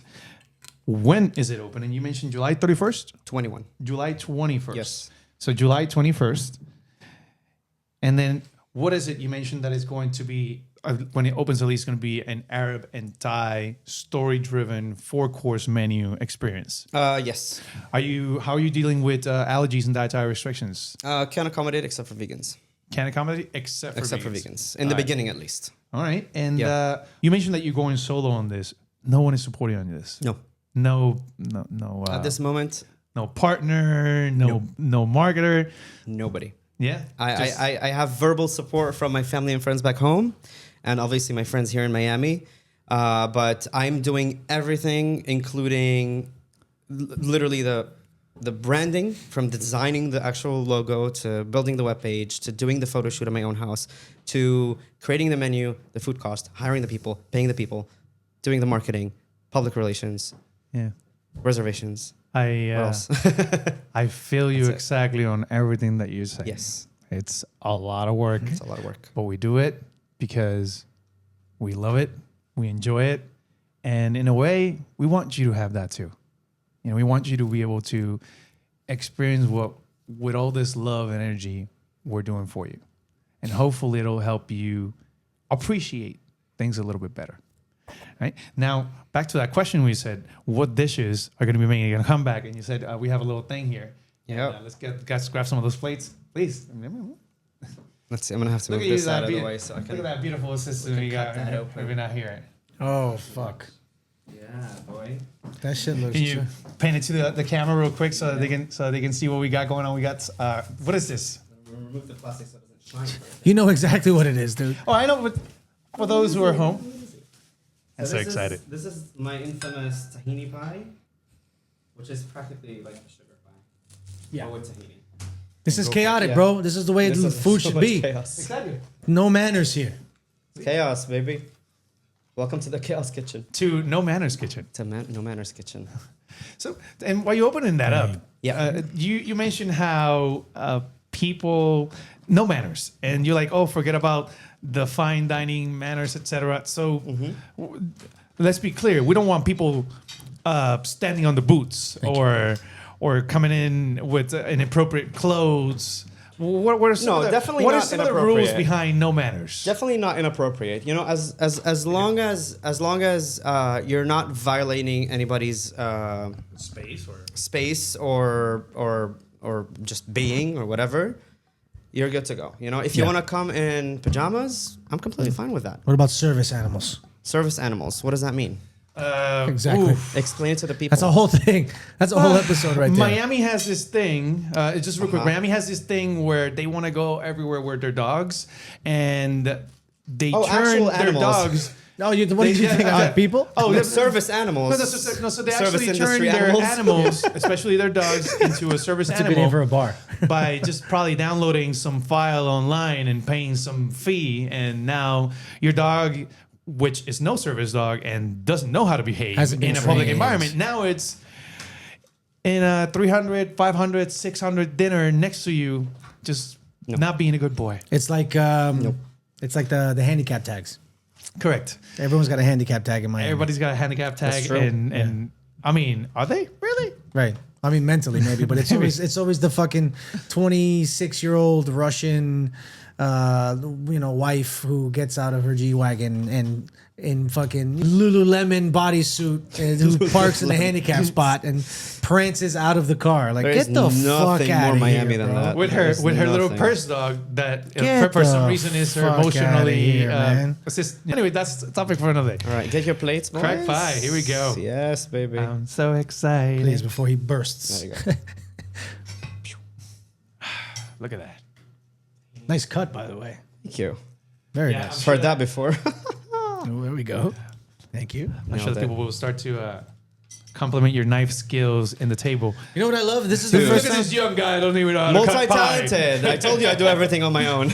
Speaker 2: When is it open? And you mentioned July 31st?
Speaker 3: 21.
Speaker 2: July 21st.
Speaker 3: Yes.
Speaker 2: So July 21st. And then what is it? You mentioned that it's going to be, when it opens, at least going to be an Arab and Thai story-driven 4-course menu experience.
Speaker 3: Yes.
Speaker 2: How are you dealing with allergies and dietary restrictions?
Speaker 3: Can accommodate except for vegans.
Speaker 2: Can accommodate except for
Speaker 3: vegans. In the beginning, at least.
Speaker 2: All right. And
Speaker 3: Yeah.
Speaker 2: you mentioned that you're going solo on this. No one is supporting on this.
Speaker 3: No.
Speaker 2: No.
Speaker 3: At this moment,
Speaker 2: no partner. No marketer.
Speaker 3: nobody.
Speaker 2: Yeah.
Speaker 3: I have verbal support from my family and friends back home, and obviously my friends here in Miami. But I'm doing everything, including literally the branding, from designing the actual logo to building the webpage to doing the photo shoot at my own house to creating the menu, the food cost, hiring the people, paying the people, doing the marketing, public relations,
Speaker 2: Yeah.
Speaker 3: reservations.
Speaker 2: What
Speaker 3: What else?
Speaker 2: I feel you
Speaker 3: That's it.
Speaker 2: exactly on everything that you're saying.
Speaker 3: Yes.
Speaker 2: It's a lot of work,
Speaker 3: It's a lot of work.
Speaker 2: but we do it because we love it, we enjoy it, and in a way, we want you to have that too. We want you to be able to experience what, with all this love and energy, we're doing for you. And hopefully it'll help you appreciate things a little bit better. Right? Now, back to that question we said, what dishes are going to be making a comeback? And you said, we have a little thing here.
Speaker 3: Yeah.
Speaker 2: Let's grab some of those plates, please.
Speaker 3: Let's see. I'm gonna have to
Speaker 2: Look
Speaker 3: move
Speaker 2: at you,
Speaker 3: this out of the
Speaker 2: that
Speaker 3: way so I can.
Speaker 2: look at that beautiful assistant we got.
Speaker 3: cut that open.
Speaker 2: Maybe not hear it.
Speaker 1: Oh fuck.
Speaker 3: Yeah, boy.
Speaker 1: That shit looks.
Speaker 2: Can you paint it to the camera real quick so that they can see what we got going on? We got what is this?
Speaker 3: We'll remove the plastic so it doesn't shine.
Speaker 1: You know exactly what it is, dude.
Speaker 2: Oh, I know. But for those who are home, I'm so
Speaker 3: this
Speaker 2: excited.
Speaker 3: This is my infamous tahini pie, which is practically like a sugar pie.
Speaker 1: Yeah.
Speaker 3: But with tahini.
Speaker 1: This is chaotic,
Speaker 3: Yeah.
Speaker 1: bro. This is the way
Speaker 3: This is
Speaker 1: food
Speaker 3: so
Speaker 1: should
Speaker 3: much
Speaker 1: be.
Speaker 3: Chaos.
Speaker 2: Exactly.
Speaker 1: No manners here.
Speaker 3: Chaos, baby. Welcome to the chaos kitchen.
Speaker 2: To No Manners Kitchen.
Speaker 3: To No Manners Kitchen.
Speaker 2: So, and while you're opening that up,
Speaker 3: Yeah.
Speaker 2: you mentioned how people no manners, and you're like, oh, forget about the fine dining manners, etc. So, let's be clear: we don't want people standing on the boots or coming in with inappropriate clothes. What are some
Speaker 3: No,
Speaker 2: of the,
Speaker 3: definitely
Speaker 2: what are
Speaker 3: not
Speaker 2: some of the rules
Speaker 3: inappropriate.
Speaker 2: behind no manners?
Speaker 3: Definitely not inappropriate. You know, as long as you're not violating anybody's space or just being or whatever, you're good to go. You know, if you want to come in pajamas, I'm completely fine with that.
Speaker 1: What about service animals?
Speaker 3: Service animals. What does that mean?
Speaker 1: Exactly.
Speaker 3: Explain it to the people.
Speaker 1: That's a whole thing. That's a whole episode right there.
Speaker 2: Miami has this thing. It's just real quick. Miami has this thing where they want to go everywhere with their dogs, and they turn
Speaker 3: actual
Speaker 2: their
Speaker 3: animals.
Speaker 2: dogs.
Speaker 1: No, what did you think? I like people?
Speaker 2: Oh,
Speaker 3: No, service animals.
Speaker 2: so they
Speaker 3: Service
Speaker 2: actually turn
Speaker 3: industry
Speaker 2: their
Speaker 3: animals.
Speaker 2: animals, especially their dogs, into a service
Speaker 1: That's a good name
Speaker 2: animal
Speaker 1: for a bar.
Speaker 2: by just probably downloading some file online and paying some fee, and now your dog, which is no service dog and doesn't know how to behave
Speaker 1: Hasn't been
Speaker 2: in a public
Speaker 1: trained.
Speaker 2: environment. Now it's in a 300, 500, 600 dinner next to you, just not being a good boy.
Speaker 1: It's like it's like the handicap tags.
Speaker 2: Correct.
Speaker 1: Everyone's got a handicap tag in Miami.
Speaker 2: Everybody's got a handicap tag,
Speaker 3: That's true.
Speaker 2: and I mean, are they really?
Speaker 1: Right. I mean, mentally maybe, but it's always the fucking 26-year-old Russian, wife who gets out of her G-Wagon and in fucking Lululemon bodysuit and who parks in the handicap spot and prances out of the car. Like,
Speaker 3: There
Speaker 1: get
Speaker 3: is
Speaker 1: the fuck
Speaker 3: nothing
Speaker 1: out
Speaker 3: more
Speaker 1: of
Speaker 3: Miami
Speaker 1: here,
Speaker 3: than
Speaker 1: bro.
Speaker 3: that.
Speaker 2: With her
Speaker 3: There's
Speaker 2: little
Speaker 3: nothing.
Speaker 2: purse dog that
Speaker 1: Get
Speaker 2: for some
Speaker 1: the
Speaker 2: reason is her
Speaker 1: fuck outta
Speaker 2: emotionally
Speaker 1: here, man.
Speaker 2: Anyway, that's a topic for another day.
Speaker 3: All right, get your plates, boys.
Speaker 2: Crack pie, here we go.
Speaker 3: Yes, baby.
Speaker 2: I'm so excited.
Speaker 1: Please, before he bursts.
Speaker 3: There you go.
Speaker 2: Look at that.
Speaker 1: Nice cut, by the way.
Speaker 3: Thank you.
Speaker 1: Very
Speaker 2: Yeah,
Speaker 1: nice.
Speaker 3: Heard that before.
Speaker 1: Oh, there we go. Thank you.
Speaker 2: I'm sure
Speaker 3: Nailed
Speaker 2: that
Speaker 3: it.
Speaker 2: people will start to compliment your knife skills in the table.
Speaker 1: You know what I love? This is the
Speaker 2: Look
Speaker 1: first
Speaker 2: at
Speaker 1: time.
Speaker 2: this young guy. I don't even know how to cut pie.
Speaker 3: Multi-talented. I told you I do everything on my own.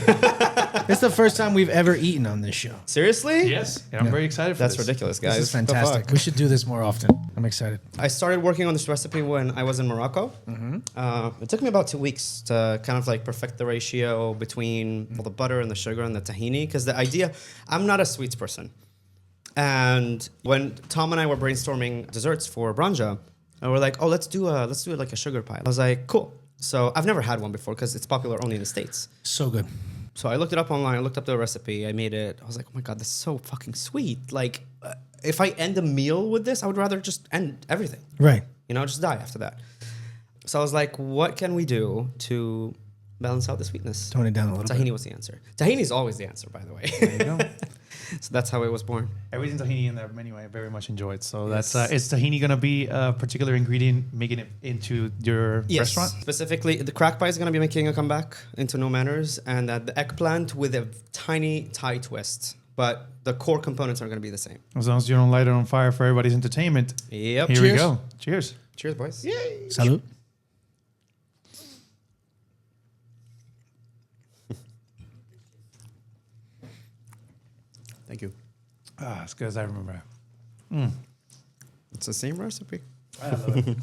Speaker 1: It's the first time we've ever eaten on this show.
Speaker 3: Seriously?
Speaker 2: Yes, and I'm very excited for
Speaker 3: That's
Speaker 2: this.
Speaker 3: ridiculous, guys.
Speaker 1: This is
Speaker 3: What the
Speaker 1: fantastic.
Speaker 3: fuck?
Speaker 1: We should do this more often. I'm excited.
Speaker 3: I started working on this recipe when I was in Morocco. It took me about 2 weeks to kind of like perfect the ratio between all the butter and the sugar and the tahini. Because the idea, I'm not a sweets person. And when Tom and I were brainstorming desserts for Branja, and we're like, oh, let's do it like a sugar pie. I was like, cool. So I've never had one before because it's popular only in the States.
Speaker 1: So good.
Speaker 3: So I looked it up online. I looked up the recipe. I made it. I was like, oh my God, this is so fucking sweet. Like, if I end a meal with this, I would rather just end everything.
Speaker 1: Right.
Speaker 3: You know, just die after that. So I was like, what can we do to balance out the sweetness?
Speaker 1: Tone it down a little bit.
Speaker 3: Tahini was the answer. Tahini is always the answer, by the way.
Speaker 2: There you go.
Speaker 3: So that's how it was born.
Speaker 2: Everything tahini in the menu I very much enjoyed. So that's is tahini gonna be a particular ingredient making it into your restaurant?
Speaker 3: Specifically, the crack pie is going to be making a comeback into No Manners, and the eggplant with a tiny Thai twist. But the core components are going to be the same.
Speaker 2: As long as you don't light it on fire for everybody's entertainment.
Speaker 3: Yep.
Speaker 2: Here we
Speaker 1: Cheers.
Speaker 2: go. Cheers.
Speaker 3: Cheers, boys. Yay.
Speaker 1: Salud.
Speaker 3: Thank you.
Speaker 2: As good as I remember.
Speaker 3: It's the same recipe.
Speaker 2: I love it. I'm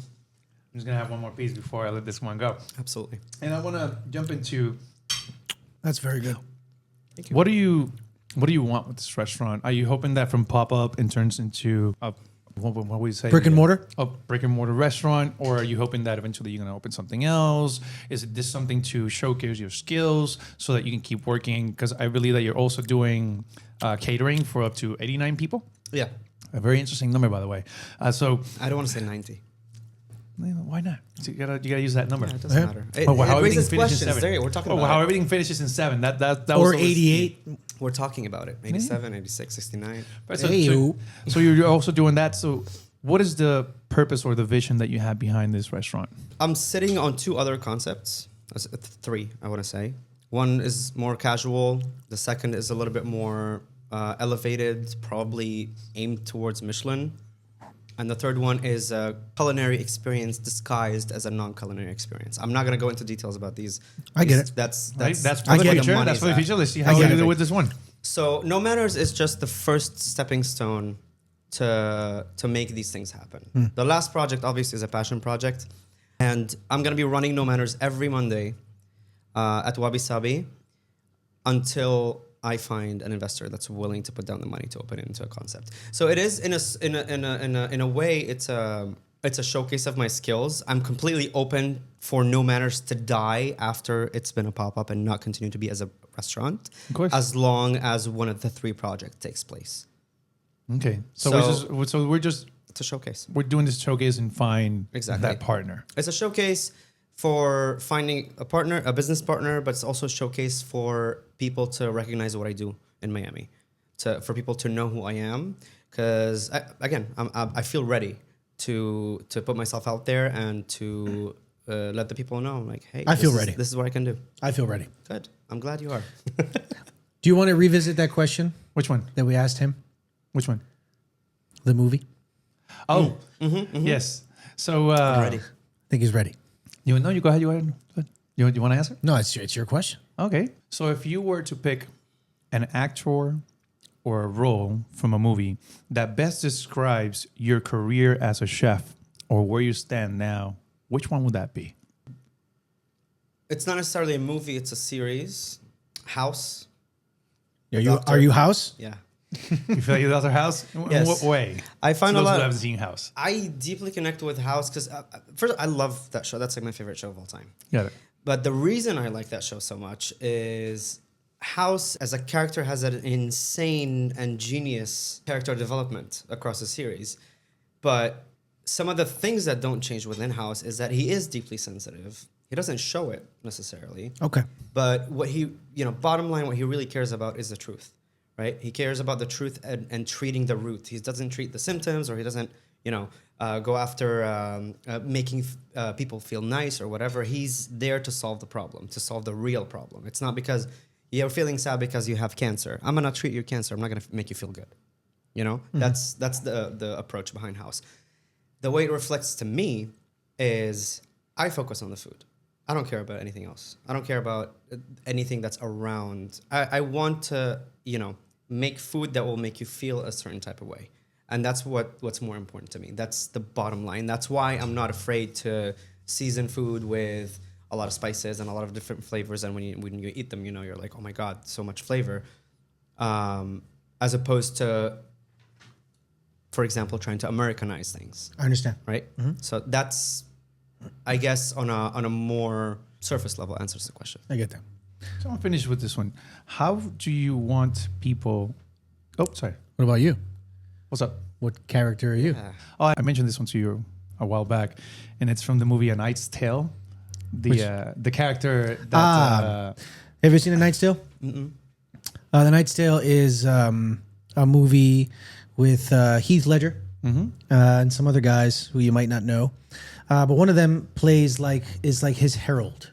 Speaker 2: just gonna have one more piece before I let this one go.
Speaker 3: Absolutely.
Speaker 2: And I want to jump into
Speaker 1: That's very good.
Speaker 3: Thank you.
Speaker 2: what do you want with this restaurant? Are you hoping that from pop up it turns into a what would you say?
Speaker 1: Brick and mortar?
Speaker 2: A brick and mortar restaurant, or are you hoping that eventually you're going to open something else? Is it this something to showcase your skills so that you can keep working? Because I believe that you're also doing catering for up to 89 people.
Speaker 3: Yeah.
Speaker 2: A very interesting number, by the way. So
Speaker 3: I don't want to say 90.
Speaker 2: why not? So you gotta use that number.
Speaker 3: Yeah, it doesn't matter. It,
Speaker 2: Oh, well, how
Speaker 3: it
Speaker 2: everything
Speaker 3: raises
Speaker 2: finishes in
Speaker 3: questions.
Speaker 2: 7.
Speaker 3: There, we're talking
Speaker 2: Oh,
Speaker 3: about
Speaker 2: well, how
Speaker 3: it.
Speaker 2: everything finishes in 7. That was
Speaker 1: Or
Speaker 2: always-
Speaker 1: 88.
Speaker 3: We're talking about it. 87, 86, 69.
Speaker 2: Right, so,
Speaker 1: Hey-o.
Speaker 2: so you're also doing that. So what is the purpose or the vision that you have behind this restaurant?
Speaker 3: I'm sitting on 2 other concepts. 3, I want to say. One is more casual. The second is a little bit more elevated, probably aimed towards Michelin. And the third one is a culinary experience disguised as a non-culinary experience. I'm not going to go into details about these.
Speaker 1: I get it.
Speaker 3: That's
Speaker 2: Right? That's
Speaker 1: I
Speaker 2: for the
Speaker 1: get it.
Speaker 2: future.
Speaker 3: money's
Speaker 2: That's for the
Speaker 3: at.
Speaker 2: future. Let's see
Speaker 1: I
Speaker 2: how
Speaker 1: get
Speaker 2: you
Speaker 1: it.
Speaker 2: do with this one.
Speaker 3: So No Manners is just the first stepping stone to make these things happen. The last project obviously is a passion project. And I'm going to be running No Manners every Monday at Wabi Sabi until I find an investor that's willing to put down the money to open it into a concept. So it is in a way it's a showcase of my skills. I'm completely open for No Manners to die after it's been a pop-up and not continue to be as a restaurant,
Speaker 2: Of course.
Speaker 3: as long as one of the 3 projects takes place.
Speaker 2: Okay. So,
Speaker 3: It's a showcase.
Speaker 2: we're doing this showcase and find
Speaker 3: Exactly.
Speaker 2: that partner.
Speaker 3: It's a showcase for finding a partner, a business partner, but it's also a showcase for people to recognize what I do in Miami, for people to know who I am. Because I feel ready to put myself out there and to let the people know, like, hey,
Speaker 1: I feel ready.
Speaker 3: This is what I can do.
Speaker 1: I feel ready.
Speaker 3: Good. I'm glad you are.
Speaker 1: Do you want to revisit that question
Speaker 2: Which one?
Speaker 1: that we asked him?
Speaker 2: Which one?
Speaker 1: The movie?
Speaker 2: Oh, yes. So
Speaker 3: I'm ready.
Speaker 1: I think he's ready.
Speaker 2: You know, you go ahead. You want to answer?
Speaker 1: No, it's your question.
Speaker 2: Okay. So if you were to pick an actor or a role from a movie that best describes your career as a chef or where you stand now, which one would that be?
Speaker 3: It's not necessarily a movie. It's a series. House.
Speaker 1: Are you House?
Speaker 3: Yeah.
Speaker 2: You feel like you're Dr. House?
Speaker 3: Yes.
Speaker 2: In what way?
Speaker 3: I find
Speaker 2: For
Speaker 3: a
Speaker 2: those
Speaker 3: lot.
Speaker 2: who haven't seen House.
Speaker 3: I deeply connect with House because first I love that show. That's like my favorite show of all time.
Speaker 2: Got it.
Speaker 3: But the reason I like that show so much is House as a character has an insane and genius character development across the series. But some of the things that don't change within House is that he is deeply sensitive. He doesn't show it necessarily.
Speaker 1: Okay.
Speaker 3: But what he, bottom line, what he really cares about is the truth, right? He cares about the truth and treating the root. He doesn't treat the symptoms, or he doesn't, go after making people feel nice or whatever. He's there to solve the problem, to solve the real problem. It's not because you're feeling sad because you have cancer. I'm gonna treat your cancer. I'm not gonna make you feel good. That's the approach behind House. The way it reflects to me is I focus on the food. I don't care about anything else. I don't care about anything that's around. I want to, make food that will make you feel a certain type of way. And that's what's more important to me. That's the bottom line. That's why I'm not afraid to season food with a lot of spices and a lot of different flavors. And when you eat them, you're like, oh my God, so much flavor. As opposed to, for example, trying to Americanize things.
Speaker 1: I understand.
Speaker 3: Right? Mm-hmm. So that's, I guess, on a more surface level answers the question.
Speaker 1: I get that.
Speaker 2: So I'll finish with this one. How do you want people... Oh, sorry.
Speaker 1: What about you?
Speaker 2: What's up?
Speaker 1: What character are you?
Speaker 3: Yeah.
Speaker 2: Oh, I mentioned this one to you a while back, and it's from the movie A Knight's Tale. The character that...
Speaker 1: Have you seen A Knight's Tale?
Speaker 3: Mm-mm.
Speaker 1: The Knight's Tale is a movie with Heath Ledger and some other guys who you might not know. But one of them is like his herald.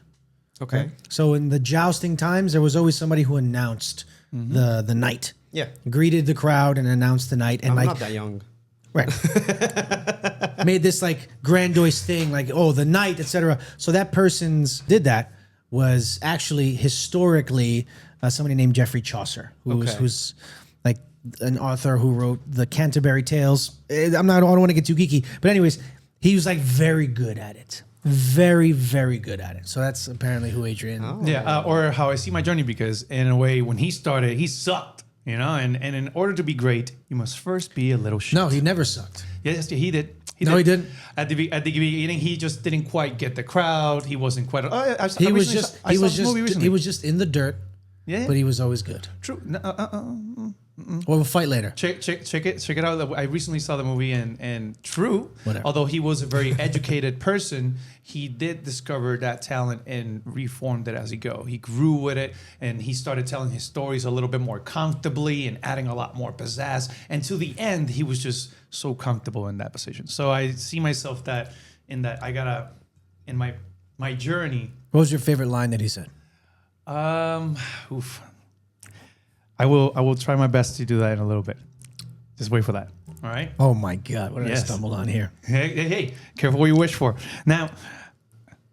Speaker 3: Okay.
Speaker 1: Right? So in the jousting times, there was always somebody who announced the night.
Speaker 3: Yeah.
Speaker 1: Greeted the crowd and announced the night. And
Speaker 3: I'm not that young.
Speaker 1: Right. Made this like grandiose thing, like, oh, the night, etc. So that did that was actually historically somebody named Geoffrey Chaucer, who's like an author who wrote the Canterbury Tales. I don't want to get too geeky, but anyways, he was like very good at it. Very, very good at it. So that's apparently who Adrian.
Speaker 2: Yeah, or how I see my journey, because in a way, when he started, he sucked. You know, and in order to be great, you must first be a little shit.
Speaker 1: No, he never sucked.
Speaker 2: Yes, he did.
Speaker 1: No, he didn't.
Speaker 2: At the beginning, he just didn't quite get the crowd. He wasn't quite.
Speaker 1: He was just in the dirt.
Speaker 2: Yeah,
Speaker 1: But he was always good.
Speaker 2: true.
Speaker 1: We'll fight later.
Speaker 2: Check it out. I recently saw the movie and true.
Speaker 1: Whatever.
Speaker 2: Although he was a very educated person, he did discover that talent and reformed it as he go. He grew with it and he started telling his stories a little bit more comfortably and adding a lot more pizzazz. And to the end, he was just so comfortable in that position. So I see myself in my journey.
Speaker 1: What was your favorite line that he said?
Speaker 2: Oof. I will try my best to do that in a little bit. Just wait for that. All right.
Speaker 1: Oh my God! What did
Speaker 2: Yes.
Speaker 1: I stumble on here?
Speaker 2: Hey, careful what you wish for. Now,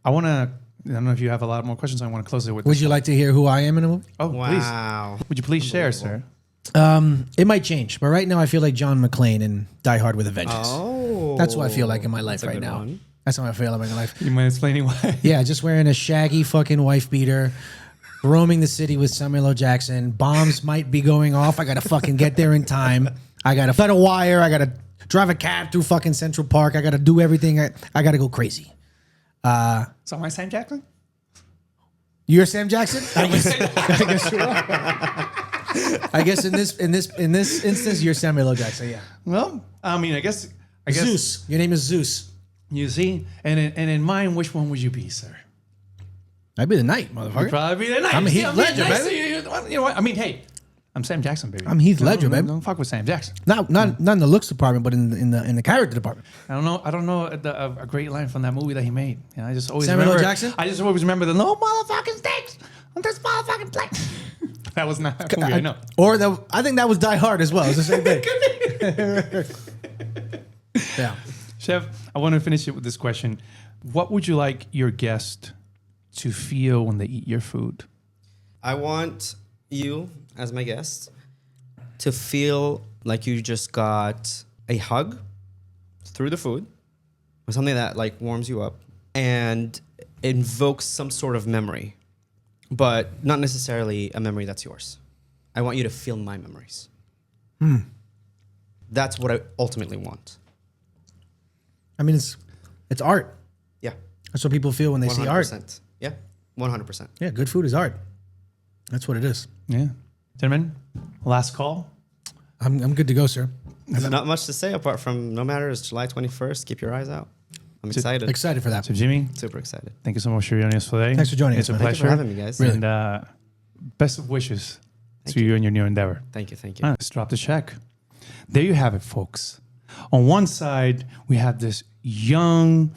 Speaker 2: I don't know if you have a lot more questions. I want to close it with.
Speaker 1: Would you like to hear who I am in a movie?
Speaker 2: Oh,
Speaker 3: Wow.
Speaker 2: please. Would you please share, sir?
Speaker 1: It might change, but right now I feel like John McClane in Die Hard with a Vengeance.
Speaker 3: Oh.
Speaker 1: That's what I feel like in my life
Speaker 3: That's a
Speaker 1: right
Speaker 3: good
Speaker 1: now.
Speaker 3: one.
Speaker 1: That's how I feel in my life.
Speaker 2: You mind explaining why?
Speaker 1: Yeah, just wearing a shaggy fucking wife beater, roaming the city with Samuel L. Jackson. Bombs might be going off. I gotta fucking get there in time. I gotta cut a wire. I gotta drive a cab through fucking Central Park. I gotta do everything. I gotta go crazy.
Speaker 2: So am I Sam Jackson?
Speaker 1: You're Sam Jackson? I guess you are. I guess in this instance, you're Samuel L. Jackson. Yeah.
Speaker 2: Well, I mean, I guess
Speaker 1: Zeus. Your name is Zeus.
Speaker 2: You see, and in mine, which one would you be, sir?
Speaker 1: I'd be the knight, motherfucker.
Speaker 2: Probably be the knight.
Speaker 1: I'm
Speaker 2: See,
Speaker 1: Heath Ledger,
Speaker 2: nice.
Speaker 1: baby.
Speaker 2: You know what? I mean, hey, I'm Sam Jackson, baby.
Speaker 1: I'm Heath Ledger,
Speaker 2: don't,
Speaker 1: baby.
Speaker 2: Don't fuck with Sam Jackson.
Speaker 1: Not in the looks department, but in the character department.
Speaker 2: I don't know a great line from that movie that he made. You know, I just always
Speaker 1: Samuel L.
Speaker 2: remember.
Speaker 1: Jackson?
Speaker 2: I just always remember the no motherfucking stakes on this motherfucking plate. That was not that movie. I know.
Speaker 1: I think that was Die Hard as well. It's the same thing. Yeah.
Speaker 2: Chef, I want to finish it with this question. What would you like your guest to feel when they eat your food?
Speaker 3: I want you, as my guest, to feel like you just got a hug through the food, or something that like warms you up and invokes some sort of memory, but not necessarily a memory that's yours. I want you to feel my memories. That's what I ultimately want.
Speaker 1: I mean, it's art.
Speaker 3: Yeah.
Speaker 1: That's what people feel when they see art.
Speaker 3: 100%. Yeah, 100%.
Speaker 1: Yeah, good food is art. That's what it is.
Speaker 2: Yeah. Gentlemen, last call.
Speaker 1: I'm good to go, sir.
Speaker 3: There's not much to say apart from no matter, it's July 21st. Keep your eyes out. I'm excited.
Speaker 1: Excited for that.
Speaker 2: So Jimmy,
Speaker 3: Super excited.
Speaker 2: thank you so much for joining us today.
Speaker 1: Thanks for joining
Speaker 2: it's
Speaker 1: us,
Speaker 2: a
Speaker 1: man.
Speaker 3: Thank you
Speaker 2: pleasure.
Speaker 3: for having me, guys.
Speaker 1: Really.
Speaker 2: And best of wishes
Speaker 3: Thank
Speaker 2: to you and your new endeavor.
Speaker 3: Thank you. Thank you.
Speaker 2: Let's drop the check. There you have it, folks. On one side, we have this young,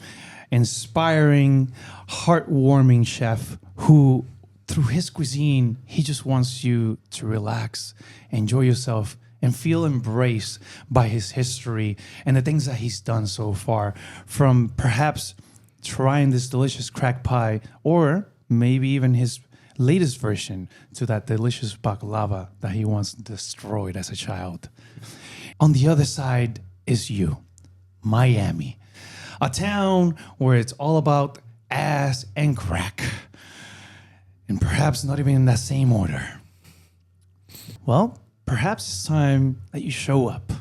Speaker 2: inspiring, heartwarming chef who, through his cuisine, he just wants you to relax, enjoy yourself, and feel embraced by his history and the things that he's done so far, from perhaps trying this delicious crack pie or maybe even his latest version to that delicious baklava that he once destroyed as a child. On the other side is you, Miami, a town where it's all about ass and crack, and perhaps not even in that same order. Well, perhaps it's time that you show up.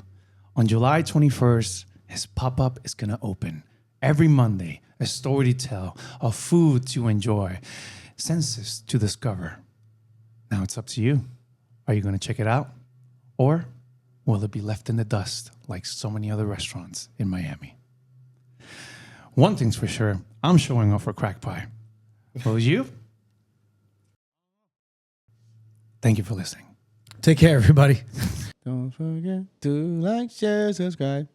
Speaker 2: On July 21st, his pop-up is gonna open. Every Monday, a story to tell, a food to enjoy, senses to discover. Now it's up to you. Are you gonna check it out? Or will it be left in the dust like so many other restaurants in Miami? One thing's for sure, I'm showing up for crack pie. Will you? Thank you for listening.
Speaker 1: Take care, everybody.
Speaker 4: Don't forget to like, share, subscribe.